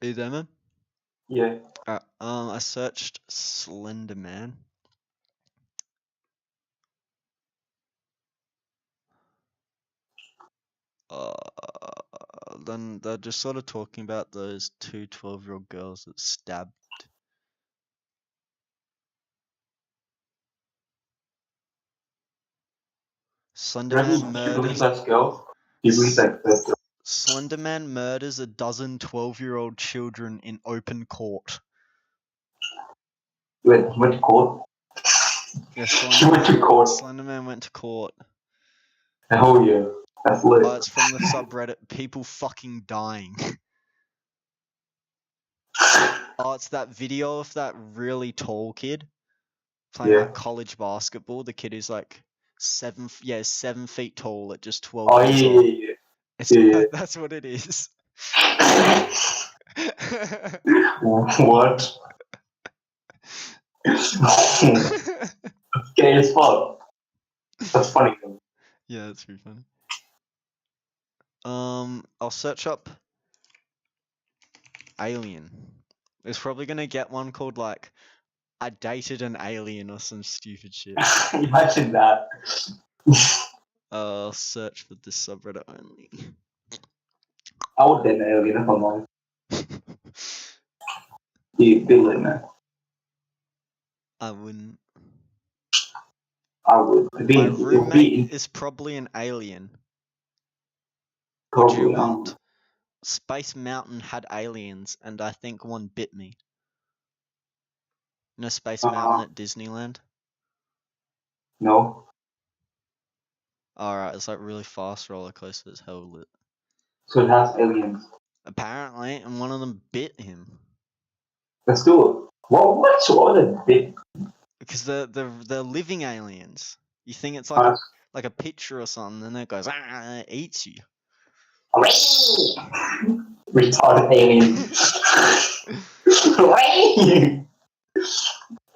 Are you there, man? Yeah. Alright, I searched Slender Man. Then they're just sort of talking about those two 12-year-old girls that stabbed. Slenderman She believes murders. that's girls. She believes that's girls. Slenderman murders a dozen 12-year-old children in open court. Wait, he went to court. Yeah, She went to court. Slenderman went to court. Hell yeah, that's lit. Oh, it's from the subreddit People Fucking Dying. Oh, it's that video of that really tall kid playing Yeah. like college basketball. The kid who's like 7 feet tall at just 12 Oh years yeah, old. yeah, It's yeah. that's what it is. What? Gay as fuck. That's funny. Though. Yeah, that's pretty funny. I'll search up alien. It's probably gonna get one called like I dated an alien or some stupid shit. Imagine that. I'll search for this subreddit only. I would date an alien if I'm honest. Be lit, man. I wouldn't. I would. My It would roommate be is probably an alien. probably. Would you want? Space Mountain had aliens, and I think one bit me. You know Space Mountain at Disneyland? No. Alright, it's like really fast roller coaster that's hell lit. So it has aliens. Apparently, and one of them bit him. Let's do it. What's all the big? Because they're living aliens. You think it's Uh, like a picture or something, and then it goes and it eats you. Retarded alien.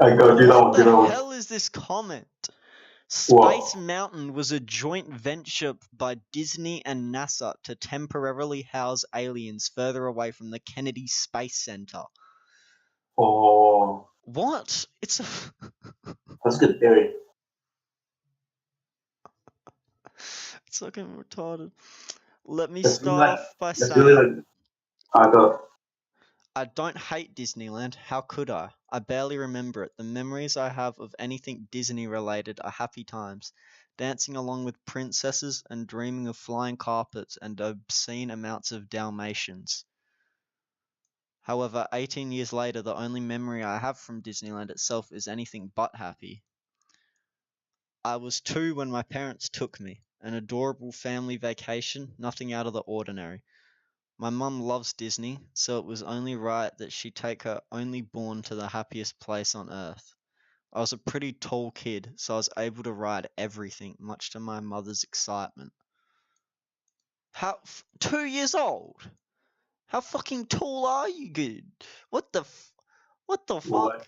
I go do that one. What Do that the one. hell is this comment? What? Space Mountain was a joint venture by Disney and NASA to temporarily house aliens further away from the Kennedy Space Center. Oh, What? It's a that's a good theory. it's fucking retarded. Let me That's start like, off by that's saying really like. I go. I don't hate Disneyland. How could I? I barely remember it. The memories I have of anything Disney related are happy times. Dancing along with princesses and dreaming of flying carpets and obscene amounts of Dalmatians. However, 18 years later, the only memory I have from Disneyland itself is anything but happy. I was 2 when my parents took me. An adorable family vacation, nothing out of the ordinary. My mum loves Disney, so it was only right that she take her only born to the happiest place on earth. I was a pretty tall kid, so I was able to ride everything, much to my mother's excitement. 2 years old? How fucking tall are you, good? What the fuck? What?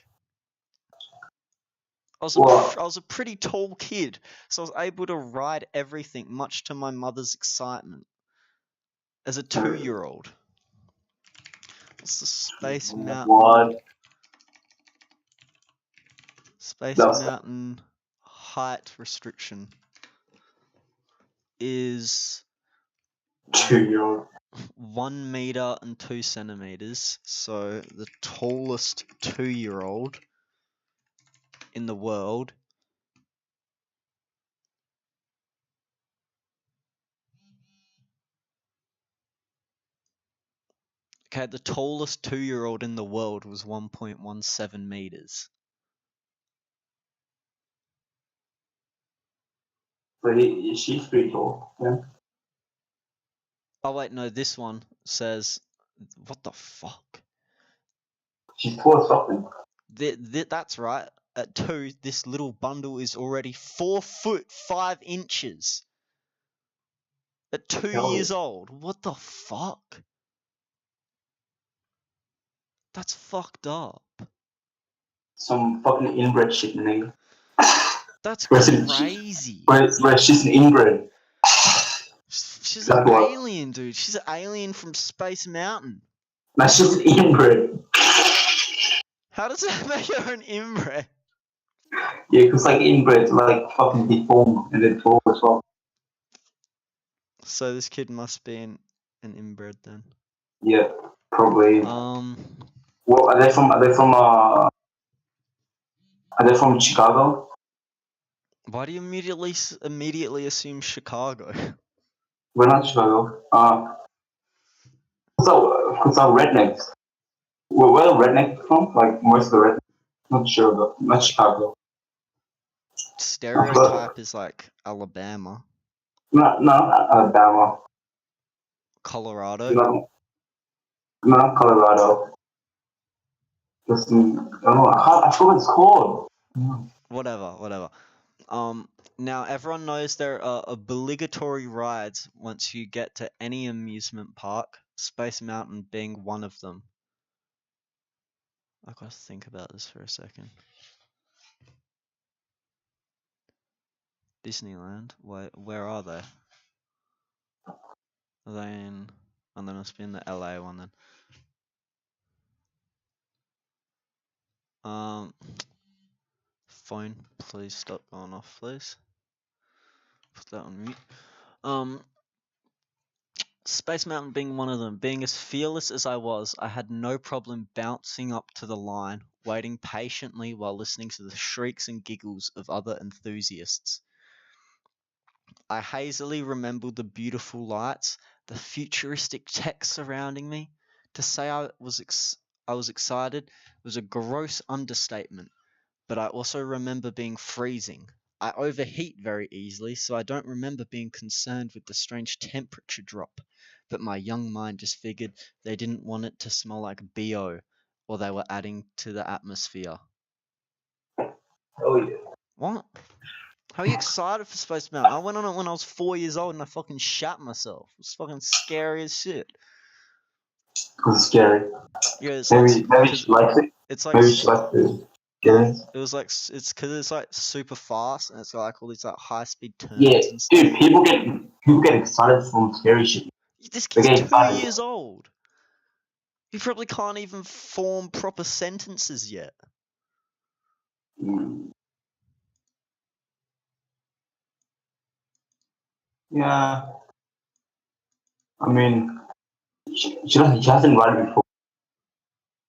I What? was a pretty tall kid, so I was able to ride everything, much to my mother's excitement. As a 2-year-old. What's the Space Mountain? What? Space That's Mountain height restriction is 2-year-old. 1 meter and 2 centimeters. So the tallest 2-year-old in the world Okay, the tallest 2-year-old in the world was 1.17 meters. So she's pretty tall. Yeah. Oh wait, no, this one says, what the fuck? She's tall as something. That's right. At 2, this little bundle is already 4 foot 5 inches. At 2 Hell years yeah. old. What the fuck? That's fucked up. Some fucking inbred shit, nigga. That's Where's crazy. she's an inbred. She's an That's what. alien, dude. She's an alien from Space Mountain. That's just inbred. How does that make her an inbred? Yeah, because like inbreds are like fucking deformed and they're tall as well. So this kid must be an inbred then. Yeah, probably. Well, are they from Chicago? Why do you immediately assume Chicago? We're not Chicago. Because our rednecks. Where are rednecks from? Like most of the rednecks. Not sure, but not Like Chicago. stereotype is like Alabama, Not Alabama. Colorado. No, not Colorado. Just I don't know. I forgot what it's called. Whatever. Now everyone knows there are obligatory rides once you get to any amusement park, Space Mountain being one of them. I've got to think about this for a second. Disneyland, where are they? Are they in? Oh, they must be in the LA one then. Phone, please stop going off, please. Put that on mute. Space Mountain being one of them. Being as fearless as I was, I had no problem bouncing up to the line, waiting patiently while listening to the shrieks and giggles of other enthusiasts. I hazily remembered the beautiful lights, the futuristic tech surrounding me. To say I was excited was a gross understatement, but I also remember being freezing. I overheat very easily, so I don't remember being concerned with the strange temperature drop. But my young mind just figured they didn't want it to smell like BO, or they were adding to the atmosphere. Oh yeah. What? How are you excited for Space Mountain? I went on it when I was 4 years old and I fucking shat myself. It was fucking scary as shit. Because it's scary. Yeah, it's Maybe like she likes it. it's like Maybe she likes to get in. it was like it's because it's like super fast and it's got like all these like high speed Yeah, turns and stuff. dude. People get excited from scary shit. This They kid's get 2 excited. years old. He probably can't even form proper sentences yet. Yeah. I mean, she hasn't run before,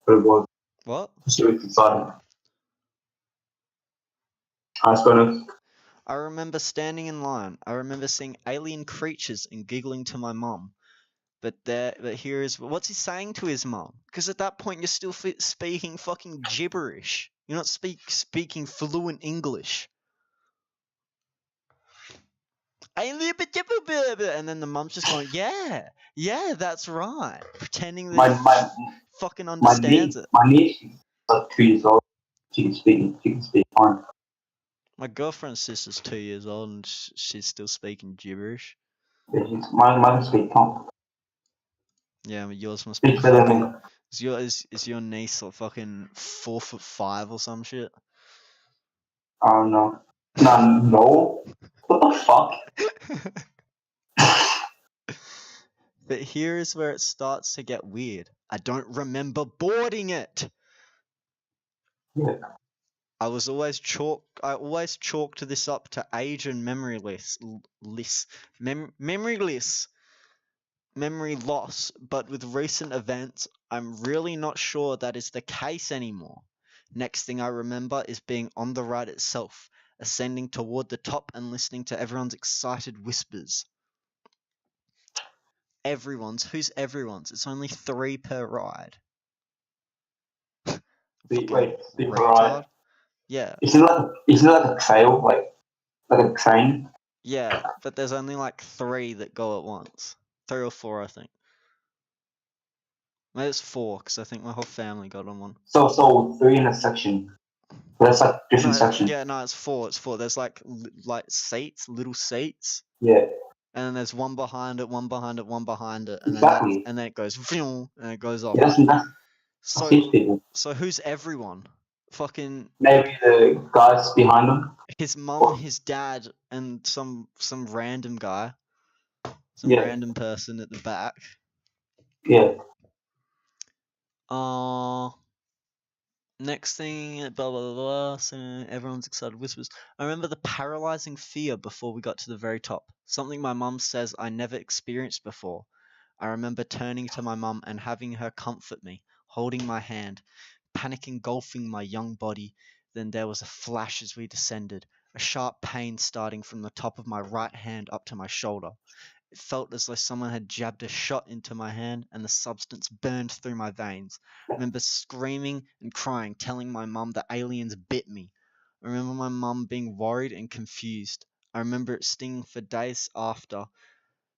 but it was. What? She was excited. I was gonna. I remember standing in line. I remember seeing alien creatures and giggling to my mum. But here is what's he saying to his mum? Because at that point you're still speaking fucking gibberish. You're not speaking fluent English. And then the mum's just going, yeah, that's right, pretending that he fucking understands it. My niece is like 2 years old. She can speak fine. My girlfriend's sister's 2 years old and she's still speaking gibberish. Yeah, mine can speak fine. Yeah, but yours must be fucking. Is your niece like fucking 4'5" or some shit? I don't know. No. What the fuck? But here is where it starts to get weird. I don't remember boarding it. Yeah. I always chalked this up to age and memory loss, but with recent events, I'm really not sure that is the case anymore. Next thing I remember is being on the ride itself, ascending toward the top and listening to everyone's excited whispers. Everyone's? Who's everyone's? It's only 3 per ride. Wait, per ride? Yeah. Isn't it like a trail? Like a train? Yeah, but there's only like 3 that go at once. 3 or 4, I think. Maybe it's 4, because I think my whole family got on one. So 3 in a section. There's like different sections. Yeah, no, it's 4. It's 4. There's like seats, little seats. Yeah. And then there's one behind it, one behind it, one behind it, and exactly. then it goes and it goes off. Yeah, So who's everyone? Fucking maybe the guys behind them. His mum, his dad, and some random guy, random person at the back. Yeah. Next thing, blah blah blah. So everyone's excited. Whispers. I remember the paralyzing fear before we got to the very top. Something my mum says I never experienced before. I remember turning to my mum and having her comfort me, holding my hand, panic engulfing my young body. Then there was a flash as we descended, a sharp pain starting from the top of my right hand up to my shoulder. It felt as though someone had jabbed a shot into my hand and the substance burned through my veins. I remember screaming and crying, telling my mum that aliens bit me. I remember my mum being worried and confused. I remember it stinging for days after,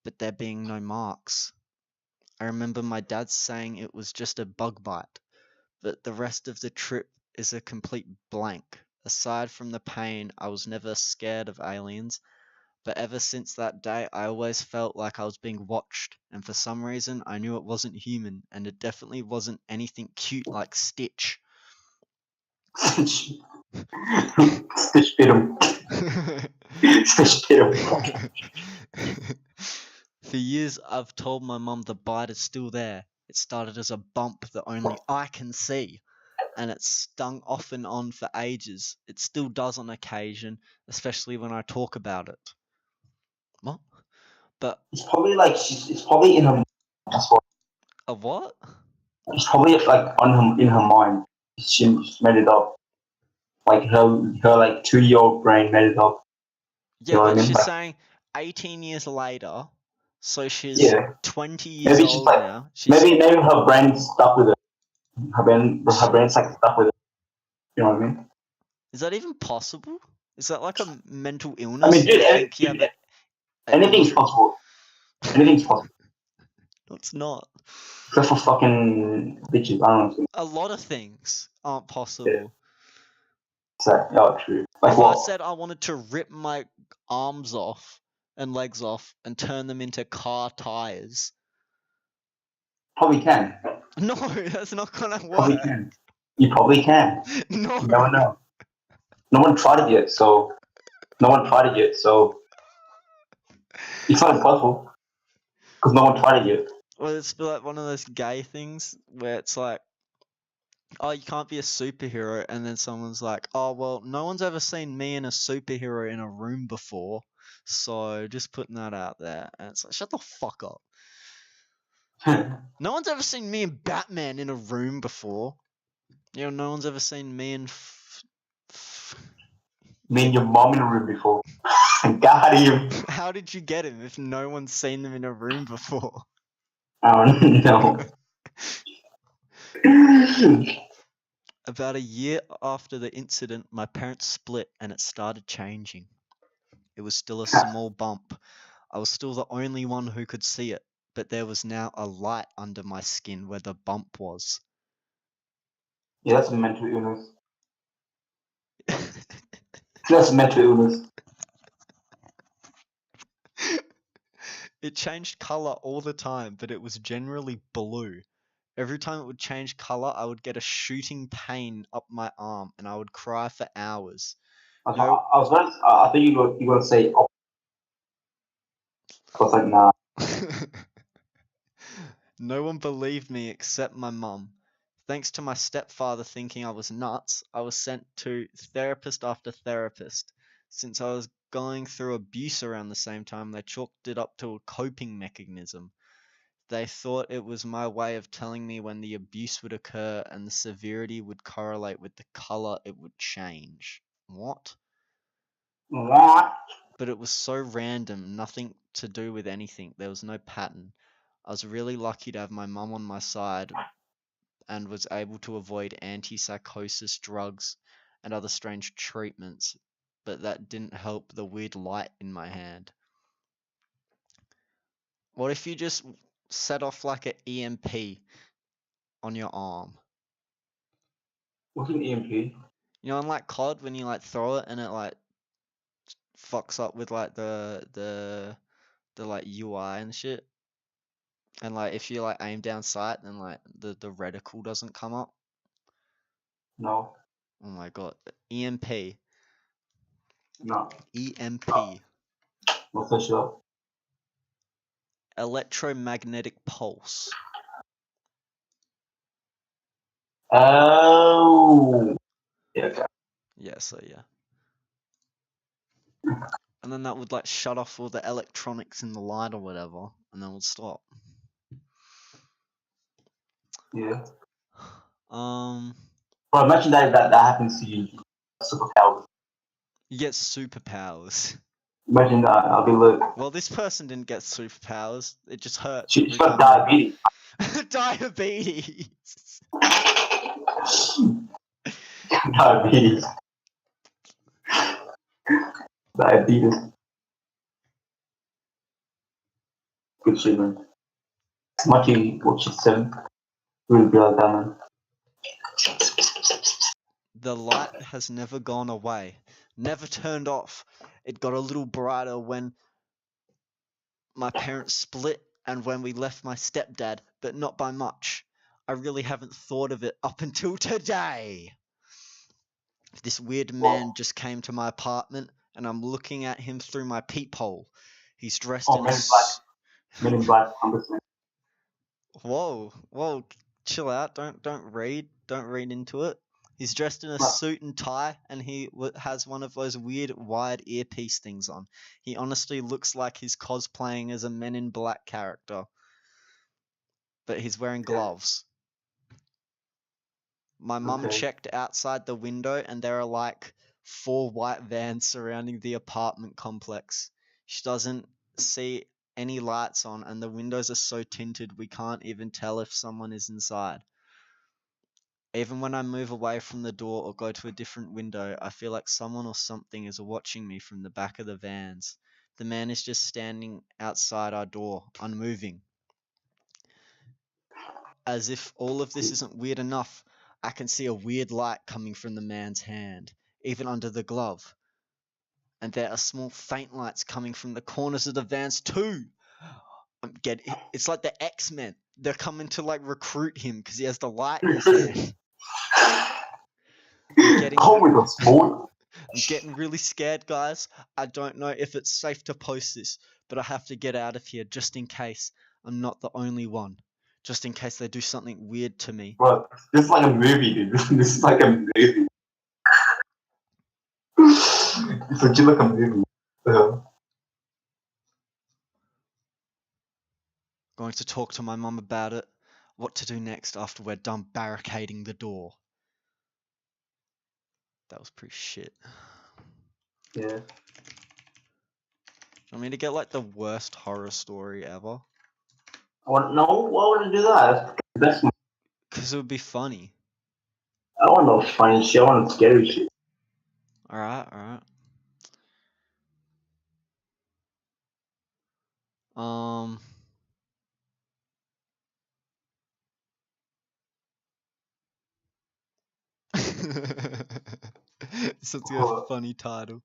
but there being no marks. I remember my dad saying it was just a bug bite, but the rest of the trip is a complete blank. Aside from the pain, I was never scared of aliens, but ever since that day, I always felt like I was being watched, and for some reason, I knew it wasn't human, and it definitely wasn't anything cute like Stitch. Stitch bit him. Stitch bit him. For years, I've told my mum the bite is still there. It started as a bump that only I can see, and it stung off and on for ages. It still does on occasion, especially when I talk about it. What? But it's probably like it's probably in her. That's what. A what? It's probably like in her mind. She made it up. Like her like 2-year-old brain made it up. Yeah, but she's saying 18 years later, so she's 20 years old now. Maybe her brain's stuck with it. Her brain's like stuck with it. You know what I mean? Is that even possible? Is that like a mental illness? I mean, dude, anything's possible. Anything's possible. No, it's not. Except for fucking bitches. I don't know. A lot of things aren't possible. Yeah. So, true. Like what? I said I wanted to rip my arms off and legs off and turn them into car tires. Probably can. No, that's not gonna work. Probably can. You probably can. No. You never know. No one tried it yet, so it's not impossible. Because no one tried it yet. Well, it's like one of those gay things where it's like, oh, you can't be a superhero, and then someone's like, oh, well, no one's ever seen me and a superhero in a room before, so just putting that out there. And it's like, shut the fuck up. No one's ever seen me and Batman in a room before. You know, no one's ever seen me and me and your mom in a room before. Got him. How did you get him if no one's seen them in a room before? I don't know. About a year after the incident, my parents split and it started changing. It was still a small bump. I was still the only one who could see it, but there was now a light under my skin where the bump was. Yeah, that's a mental illness. That's mental illness. It changed color all the time, but it was generally blue. Every time it would change color, I would get a shooting pain up my arm and I would cry for hours. I No. was gonna. I think you were gonna say. Oh, I was like, nah. No one believed me except my mum. Thanks to my stepfather thinking I was nuts, I was sent to therapist after therapist. Since I was going through abuse around the same time, they chalked it up to a coping mechanism. They thought it was my way of telling me when the abuse would occur and the severity would correlate with the color it would change. What? What? But it was so random, nothing to do with anything. There was no pattern. I was really lucky to have my mum on my side and was able to avoid antipsychosis drugs and other strange treatments, but that didn't help the weird light in my hand. What if you just set off like an EMP on your arm? What's an EMP? You know, in like COD, when you like throw it and it like fucks up with like the like UI and shit. And like if you like aim down sight, then like the reticle doesn't come up. No. Oh my god, EMP, No. EMP, Not so sure. electromagnetic pulse. Oh. Yeah. Okay. Yeah, so yeah. And then that would like shut off all the electronics in the light or whatever, and then it would stop. Yeah. Um, Bro, imagine that happens to you. Superpowers. you get superpowers. Imagine that. I'll be like, Well, this person didn't get superpowers. It just hurts she's every got time. diabetes. Diabetes. Diabetes. Diabetes. Good shit, man. Much you watch it 7. Really be like that, man. The light has never gone away, never turned off. It got a little brighter when my parents split and when we left my stepdad, but not by much. I really haven't thought of it up until today. This weird man Whoa. just came to my apartment and I'm looking at him through my peephole. He's dressed Oh, in a Men in Black. Men in Black. 100%. Whoa, chill out. Don't read into it. He's dressed in a suit and tie, and he has one of those weird wired earpiece things on. He honestly looks like he's cosplaying as a Men in Black character, but he's wearing gloves. My mum Okay. checked outside the window, and there are like 4 white vans surrounding the apartment complex. She doesn't see any lights on, and the windows are so tinted we can't even tell if someone is inside. Even when I move away from the door or go to a different window, I feel like someone or something is watching me from the back of the vans. The man is just standing outside our door, unmoving. As if all of this isn't weird enough, I can see a weird light coming from the man's hand, even under the glove. And there are small faint lights coming from the corners of the vans too. It's like the X-Men. They're coming to like recruit him because he has the light in his hand. Come with us, boy. I'm getting really scared, guys. I don't know if it's safe to post this, but I have to get out of here just in case I'm not the only one. Just in case they do something weird to me. Bro, this is like a movie, dude. This is like a movie. It's legit like a movie. Going to talk to my mum about it. What to do next after we're done barricading the door. That was pretty shit. Yeah. I mean, to get like the worst horror story ever. No, why would I do that? That's my, Because it would be funny. I don't want no funny shit. I want scary shit. Alright, alright. Um. This has got a funny title.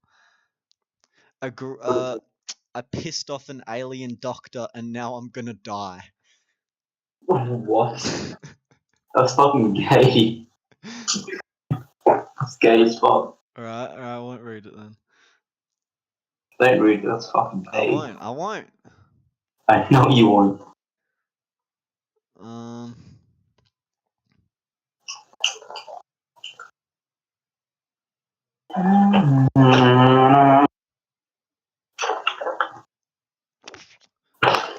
I pissed off an alien doctor and now I'm gonna die. What? That's fucking gay. That's gay as fuck. Alright, I won't read it then. Don't read it. That's fucking I gay. won't. I know you won't. Um.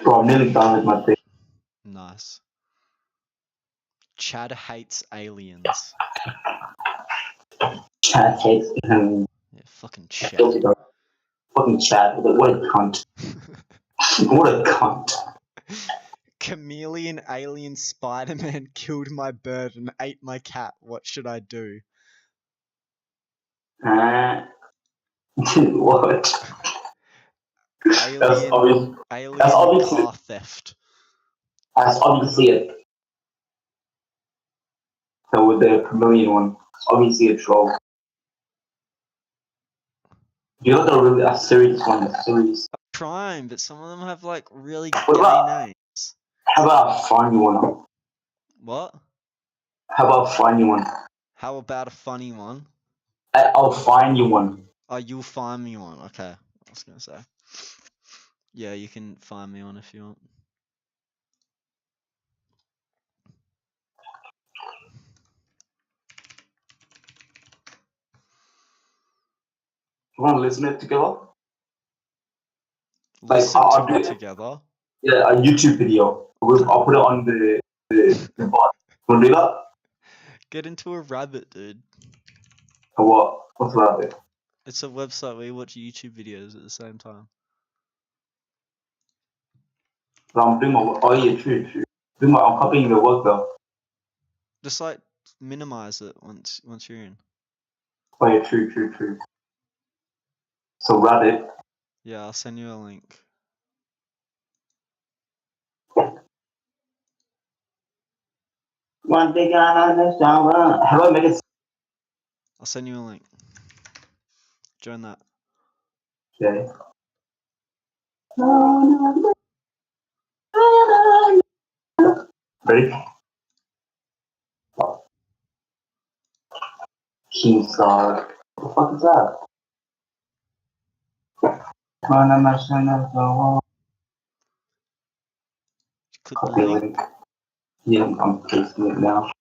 Bro, I'm nearly done with my thing. Nice. Chad hates aliens. Chad hates him. Yeah, fucking Chad. Fucking Chad. What a cunt. What a cunt. Chameleon alien Spider-Man killed my bird and ate my cat. What should I do? What? Alien obviously car theft. that's obviously it. So with the chameleon one, it's obviously a troll. You look at a serious one, a serious. Trying, but some of them have like really What gay about- names. How about a funny one? What? How about a funny one? How about a funny one? I'll find you one. Oh, you'll find me one. Okay, I was gonna say. Yeah, you can find me one if you want. You want to listen to it together? Listen I'll to do it it. together. Yeah, a YouTube video. I'll put it on the bot. Want to do that? Get into a rabbit, dude. Or what? What's that? It's a website where you watch YouTube videos at the same time. But I'm doing my work. Oh yeah, true. I'm copying the work though. Just like minimize it once you're in. Oh yeah, true. So Reddit. Yeah, I'll send you a link. One thing I understand. How do I make it? I'll send you a link. Join that. Okay. Ready? Keemstar. What the fuck is that? Click the Copy link. link. Yeah, I'm pasting it now.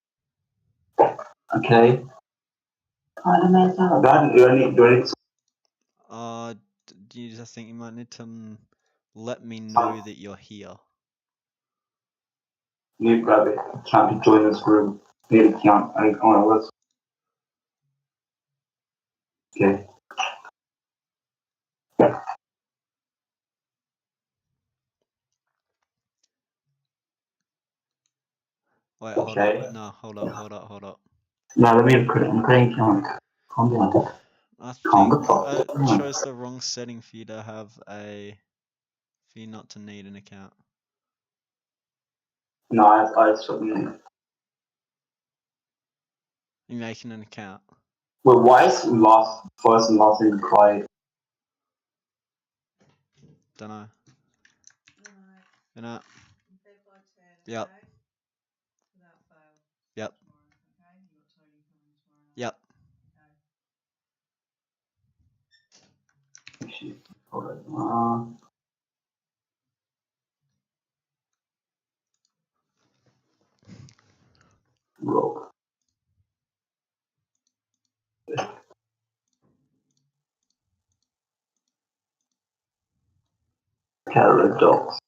Okay. Do I need Do you just think you might need to let me know that you're here? need to grab it? Can't join this group. Need to count. I want to list. Okay. Wait, hold Okay. up. No, hold up. Now let me put it. I'm putting count. Calm down. I Calm think the fuck I down. chose the wrong setting for you to have for you not to need an account. No, I certainly. You're making an account. Well, why is first and last name Clyde? Dunno. You know. Yep. Yep. Yep. Hold roll. Paradox.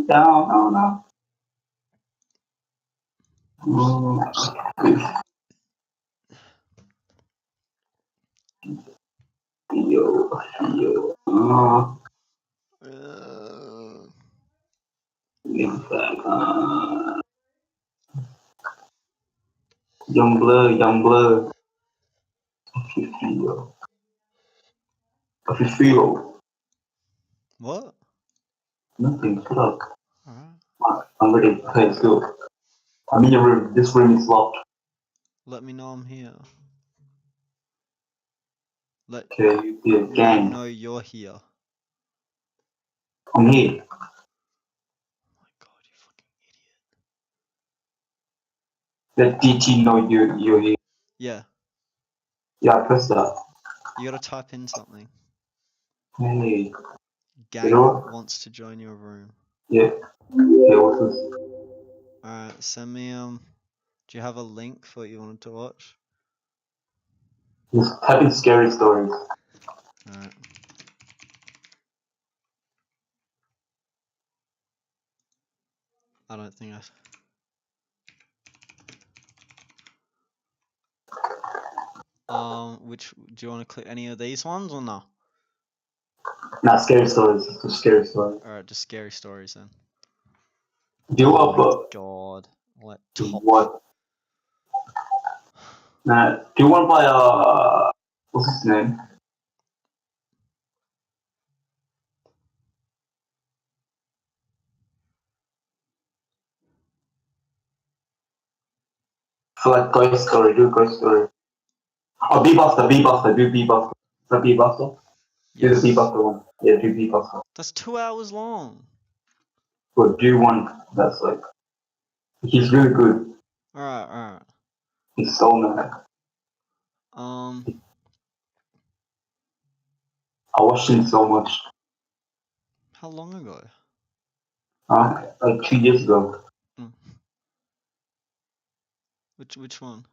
Down. Yo. Uh, Uh, Young Blur. A 50-year-old. what? Nothing. Shut up. Alright. I'm ready. Okay, let's go. I'm in your room. This room is locked. Let me know I'm here. Let Okay, yeah, me gang. know you're here. I'm here. Oh my god, you fucking idiot. Let DT know you're here. Yeah, Yeah, I pressed that. you gotta type in something. Hey. Gang know? wants to join your room. Yeah. Yeah, what's this? Alright, send me do you have a link for what you wanted to watch? Just type in scary stories. Alright. I don't think which do you want to click any of these ones or no? Not scary stories, just scary stories. Alright, just scary stories then. Do you Oh upload? god. Like top. What? Do you want to buy what's his name? For like Ghost Story, do Ghost Story. Oh, B-Buster, do B-Buster. Is that B-Buster? Do Yes. the B-Buster one. Yeah, do B-Buster. That's 2 hours long. But do one that's like, he's really good. Alright. He's so mad. I watched him so much. How long ago? Like 2 years ago. Which one?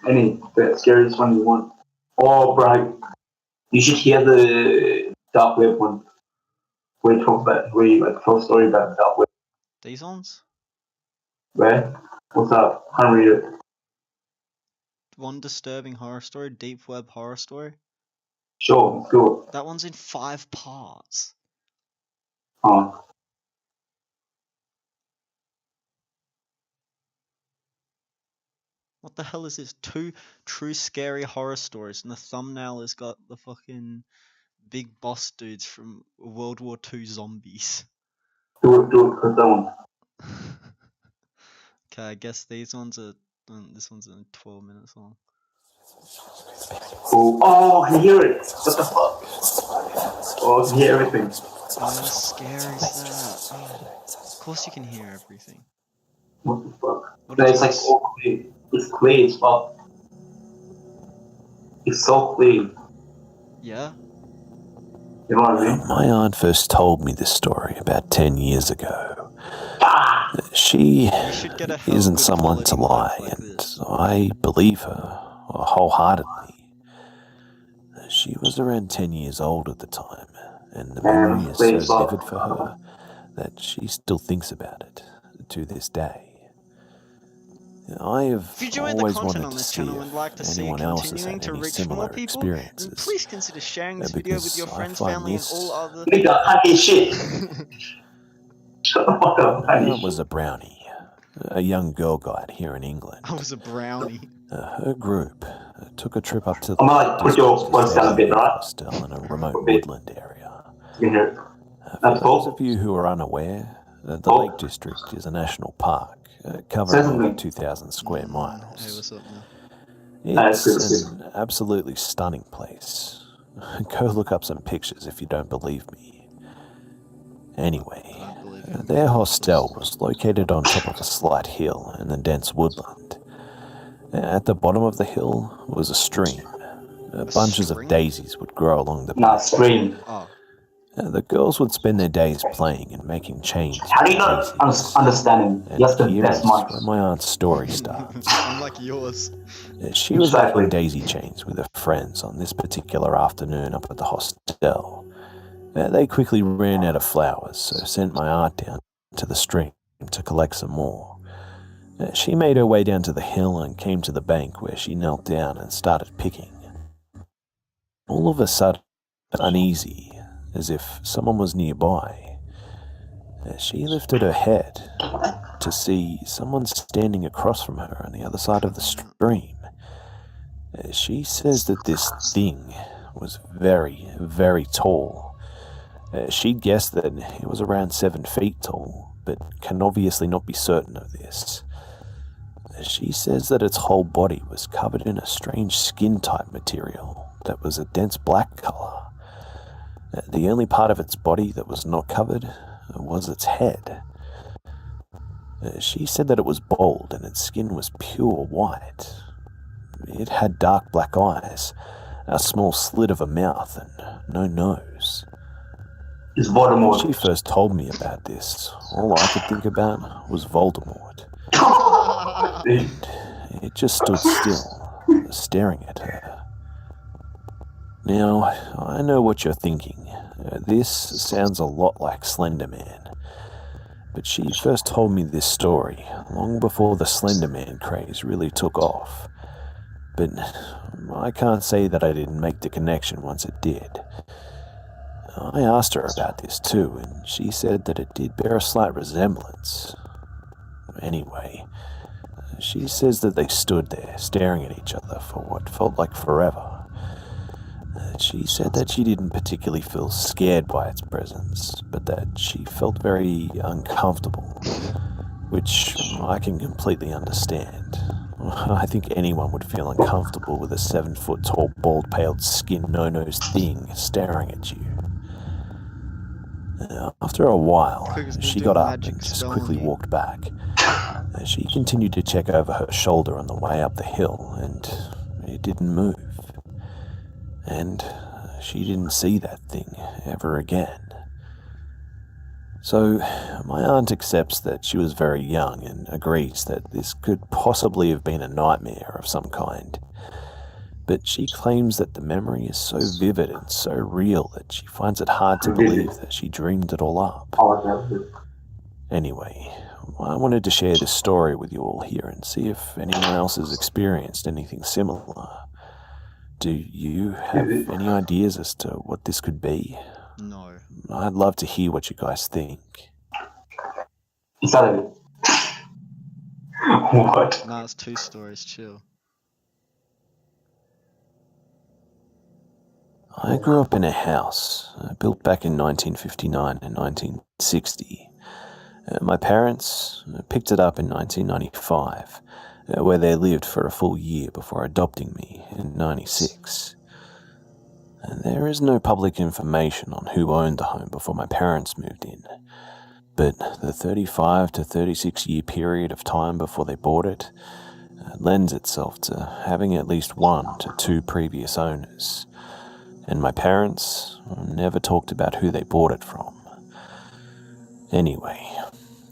Any, the scariest one you want. Oh, bro, you should hear the dark web one. Where you talk about, where you like tell a story about the dark web. These ones? Where? What's up? Can't read it. One disturbing horror story, deep web horror story. Sure, let's go. That one's in 5 parts. Oh. What the hell is this? 2 true scary horror stories, and the thumbnail has got the fucking big boss dudes from World War II zombies. Do it, put that one. Okay, I guess these ones are. This one's 12 minutes long. Oh, I can hear it. What the fuck? Oh, I can hear everything. Oh, how scary is that? Oh, of course you can hear everything. What the fuck? What No, did it's you like all clear. It's clear as fuck. It's so clear. Yeah? You know what I mean? My aunt first told me this story about 10 years ago. She You should get a hell isn't good someone to quality lie, mic like and this. I believe her wholeheartedly. She was around 10 years old at the time, and the memory is so vivid for her that she still thinks about it to this day. I have If you enjoy the always content wanted on to this see channel and like to if see it anyone else has continuing had to any reach more similar people, then experiences. please consider sharing this video with your Because I friends, find family, and this all other. Nigga, I can't shit. Shut the fuck up. I My can't aunt was a brownie, a young girl guide here in England. I was a brownie. Her group took a trip up to the I'm gonna like put your voice down a bit, right? hostel in a remote woodland area. You can hear it. For That's those cool. of you who are unaware, the Oh. Lake District is a national park covering over 2,000 square miles. Hey, what's up now? It's That's good. an absolutely stunning place. Go look up some pictures if you don't believe me. Anyway, I don't believe you. their hostel was located on top of a slight hill in the dense woodland. At the bottom of the hill was a stream. Bunches of daisies would grow along the bank. Stream. Oh. The girls would spend their days playing and making chains How do with you not daisies. understand him? And That's the here best is mic. where my aunt's story starts. Unlike yours. She was Exactly. making daisy chains with her friends on this particular afternoon up at the hostel. They quickly ran out of flowers, so sent my aunt down to the stream to collect some more. She made her way down to the hill and came to the bank, where she knelt down and started picking. All of a sudden, uneasy, as if someone was nearby. She lifted her head to see someone standing across from her on the other side of the stream. She says that this thing was very, very tall. She'd guessed that it was around 7 feet tall, but can obviously not be certain of this. She says that its whole body was covered in a strange skin-type material that was a dense black color. The only part of its body that was not covered was its head. She said that it was bald and its skin was pure white. It had dark black eyes, a small slit of a mouth, and no nose. It's When Voldemort. she first told me about this, all I could think about was Voldemort. It just stood still, staring at her. Now, I know what you're thinking. This sounds a lot like Slender Man. But she first told me this story long before the Slender Man craze really took off. But I can't say that I didn't make the connection once it did. I asked her about this too, and she said that it did bear a slight resemblance. Anyway, she says that they stood there staring at each other for what felt like forever. She said that she didn't particularly feel scared by its presence, but that she felt very uncomfortable, which I can completely understand. I think anyone would feel uncomfortable with a 7-foot-tall, bald-paled, skin, no-nosed thing staring at you. After a while, she got up and just quickly walked back. She continued to check over her shoulder on the way up the hill, and it didn't move. And she didn't see that thing ever again. So, my aunt accepts that she was very young and agrees that this could possibly have been a nightmare of some kind. But she claims that the memory is so vivid and so real that she finds it hard to believe that she dreamed it all up. Anyway, I wanted to share this story with you all here and see if anyone else has experienced anything similar. Do you have any ideas as to what this could be? No. I'd love to hear what you guys think. Is that it? What? No, it's 2 stories, chill. I grew up in a house built back in 1959 and 1960. My parents picked it up in 1995, where they lived for a full year before adopting me in 96. There is no public information on who owned the home before my parents moved in, but the 35 to 36 year period of time before they bought it lends itself to having at least 1 to 2 previous owners, and my parents never talked about who they bought it from. Anyway,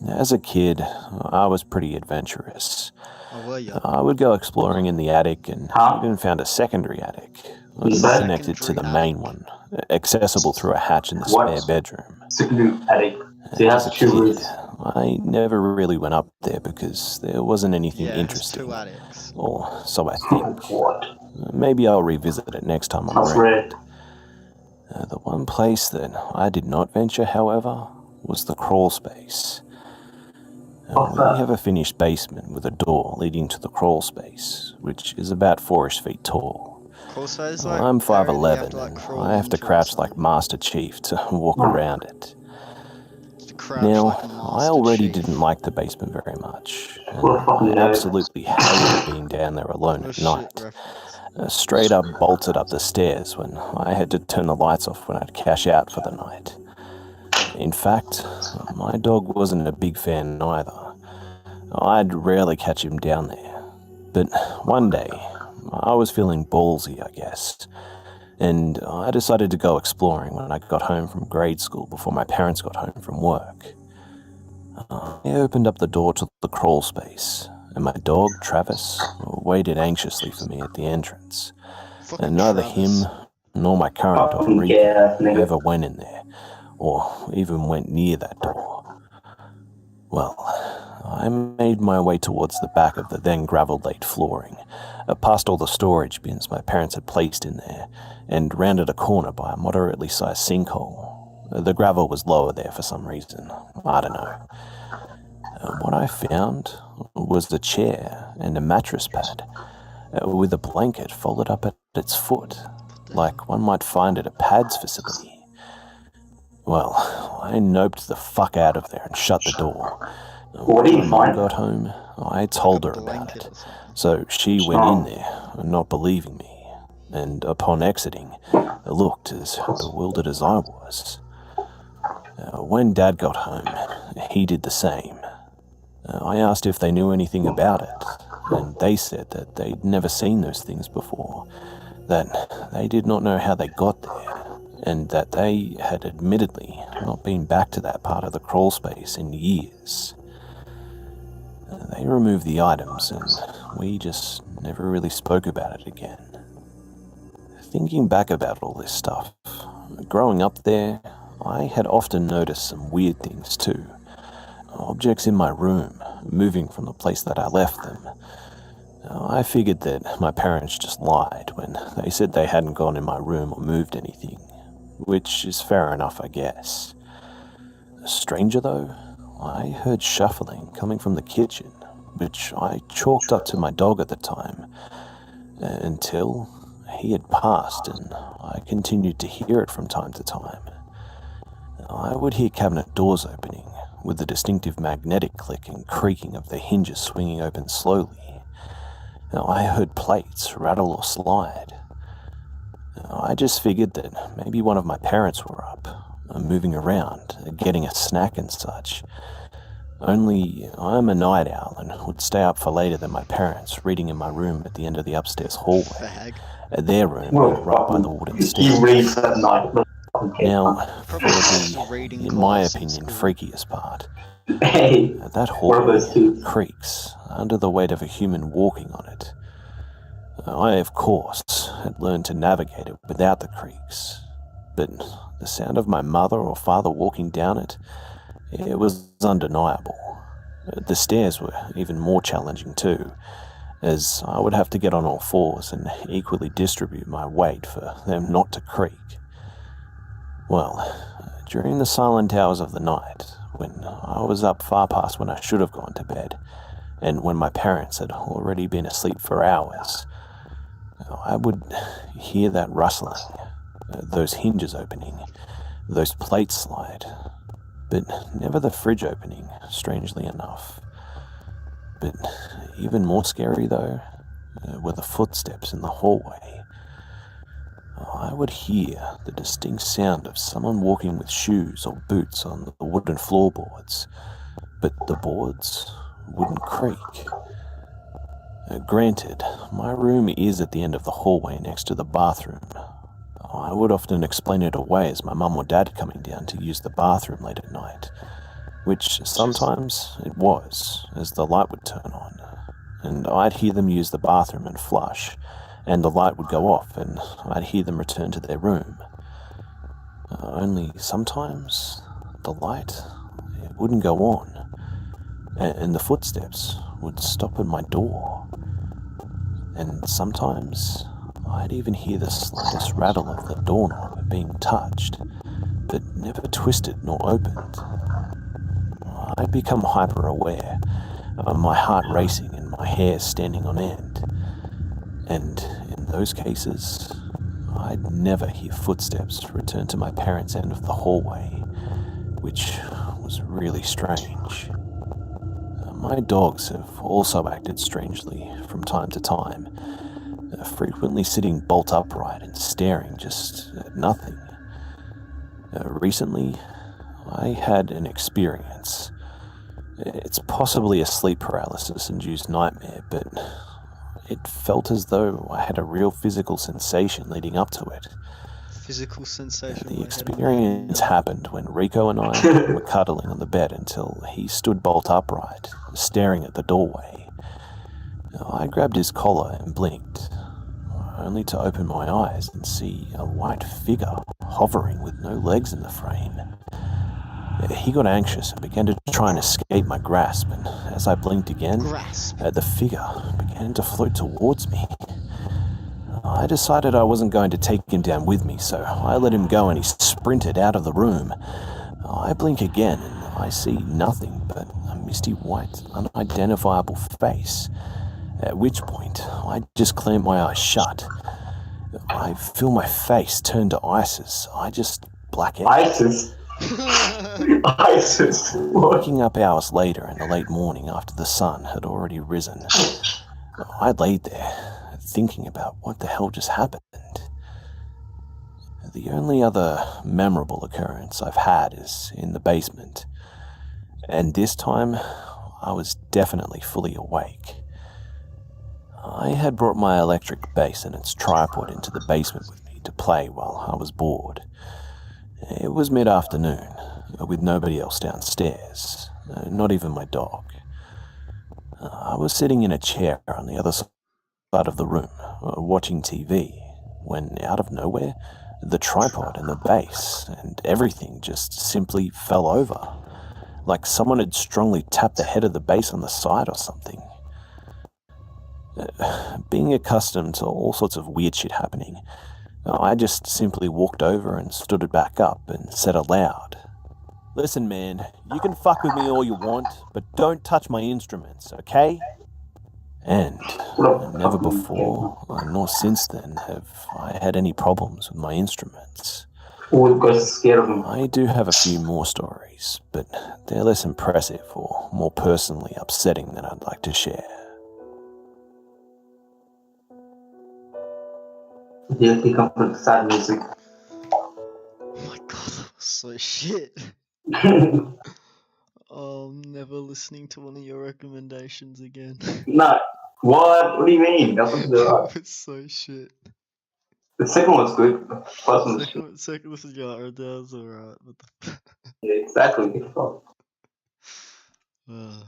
as a kid, I was pretty adventurous. Oh, were you? I would go exploring in the attic and even found a secondary attic connected to the main one, accessible through a hatch in the spare bedroom. Secondary attic. It As has a 2 kid, rooms. I never really went up there because there wasn't anything Yeah, it has interesting, 2 attics. or so I think. What? Maybe I'll revisit it next time I'm That's around. red. The one place that I did not venture, however, was the crawl space. What's We that? have a finished basement with a door leading to the crawl space, which is about 4-ish feet tall. Also, it's like I'm area that you 5'11", have to, like, and crawl I have to into or crouch like something. Master Chief to walk around it. To crouch Now, like a I Master already Chief. didn't like the basement very much, and What a fucking I nerd. absolutely hated being down there alone No at shit night. reference. Straight up bolted up the stairs when I had to turn the lights off when I'd cash out for the night. In fact, my dog wasn't a big fan either. I'd rarely catch him down there. But one day, I was feeling ballsy, I guess, and I decided to go exploring when I got home from grade school before my parents got home from work. I opened up the door to the crawl space, and my dog, Travis, waited anxiously for me at the entrance. Fucking And neither Travis. him nor my current dog, Fucking Rico, yeah, nigga. ever went in there, or even went near that door. Well, I made my way towards the back of the then gravel-laid flooring, past all the storage bins my parents had placed in there, and rounded a corner by a moderately sized sinkhole. The gravel was lower there for some reason. I don't know. What I found was a chair and a mattress pad, with a blanket folded up at its foot, like one might find at a pads facility. Well, I noped the fuck out of there and shut the door. What do you When my find? mum got home, I told her about Blanket it, or something. so she went in there, not believing me, and upon exiting, looked as bewildered as I was. When Dad got home, he did the same. I asked if they knew anything about it, and they said that they'd never seen those things before, that they did not know how they got there, and that they had admittedly not been back to that part of the crawl space in years. They removed the items, and we just never really spoke about it again. Thinking back about all this stuff, growing up there, I had often noticed some weird things too. Objects in my room, moving from the place that I left them. I figured that my parents just lied when they said they hadn't gone in my room or moved anything, which is fair enough, I guess. Stranger though, I heard shuffling coming from the kitchen, which I chalked up to my dog at the time, until he had passed and I continued to hear it from time to time. I would hear cabinet doors opening, with the distinctive magnetic click and creaking of the hinges swinging open slowly. I heard plates rattle or slide. I just figured that maybe one of my parents were up, moving around, getting a snack and such. Only I'm a night owl and would stay up for later than my parents, reading in my room at the end of the upstairs hallway. Fag. Their room Well, right by the wooden He stairs. reads at night. Now, Probably for reading the, in my class in opinion, school. freakiest part, Hey, that what are those hallway two? creaks under the weight of a human walking on it. I, of course, had learned to navigate it without the creaks, but the sound of my mother or father walking down it, it was undeniable. The stairs were even more challenging too, as I would have to get on all fours and equally distribute my weight for them not to creak. Well, during the silent hours of the night, when I was up far past when I should have gone to bed, and when my parents had already been asleep for hours, I would hear that rustling, those hinges opening, those plates slide, but never the fridge opening, strangely enough. But even more scary, though, were the footsteps in the hallway. I would hear the distinct sound of someone walking with shoes or boots on the wooden floorboards, but the boards wouldn't creak. Granted, my room is at the end of the hallway next to the bathroom. I would often explain it away as my mum or dad coming down to use the bathroom late at night, which sometimes it was, as the light would turn on, and I'd hear them use the bathroom and flush, and the light would go off, and I'd hear them return to their room. Only sometimes the light, it wouldn't go on, and the footsteps would stop at my door. And sometimes I'd even hear the slightest rattle of the doorknob being touched, but never twisted nor opened. I'd become hyper-aware, my heart racing and my hair standing on end. And in those cases, I'd never hear footsteps return to my parents' end of the hallway, which was really strange. My dogs have also acted strangely from time to time, frequently sitting bolt upright and staring just at nothing. Recently, I had an experience. It's possibly a sleep paralysis-induced nightmare, but it felt as though I had a real physical sensation leading up to it. Physical sensation. The experience happened when Rico and I were cuddling on the bed until he stood bolt upright, staring at the doorway. I grabbed his collar and blinked, only to open my eyes and see a white figure hovering with no legs in the frame. He got anxious and began to try and escape my grasp, and as I blinked again, Grasp. the figure began to float towards me. I decided I wasn't going to take him down with me, so I let him go and he sprinted out of the room. I blink again and I see nothing but a misty white, unidentifiable face, at which point I just clamped my eyes shut. I feel my face turn to ISIS. I just black out. ISIS. ISIS. What? Waking up hours later in the late morning after the sun had already risen, I laid there thinking about what the hell just happened. The only other memorable occurrence I've had is in the basement, and this time I was definitely fully awake. I had brought my electric bass and its tripod into the basement with me to play while I was bored. It was mid-afternoon, with nobody else downstairs, not even my dog. I was sitting in a chair on the other side of the room, watching TV, when out of nowhere, the tripod and the bass and everything just simply fell over, like someone had strongly tapped the head of the bass on the side or something. Being accustomed to all sorts of weird shit happening, I just simply walked over and stood it back up and said aloud, "Listen, man, you can fuck with me all you want, but don't touch my instruments, okay?" And never before, nor since then, have I had any problems with my instruments. All ghosts are scared of him. I do have a few more stories, but they're less impressive or more personally upsetting than I'd like to share. Yeah, he comes with sad music. Oh my god, that was so shit. Oh, I'm never listening to one of your recommendations again. No. What? What do you mean? That's what the It was so shit. second one's good. The first one's shit. Second was alright, that was alright. Yeah, exactly. What the fuck? But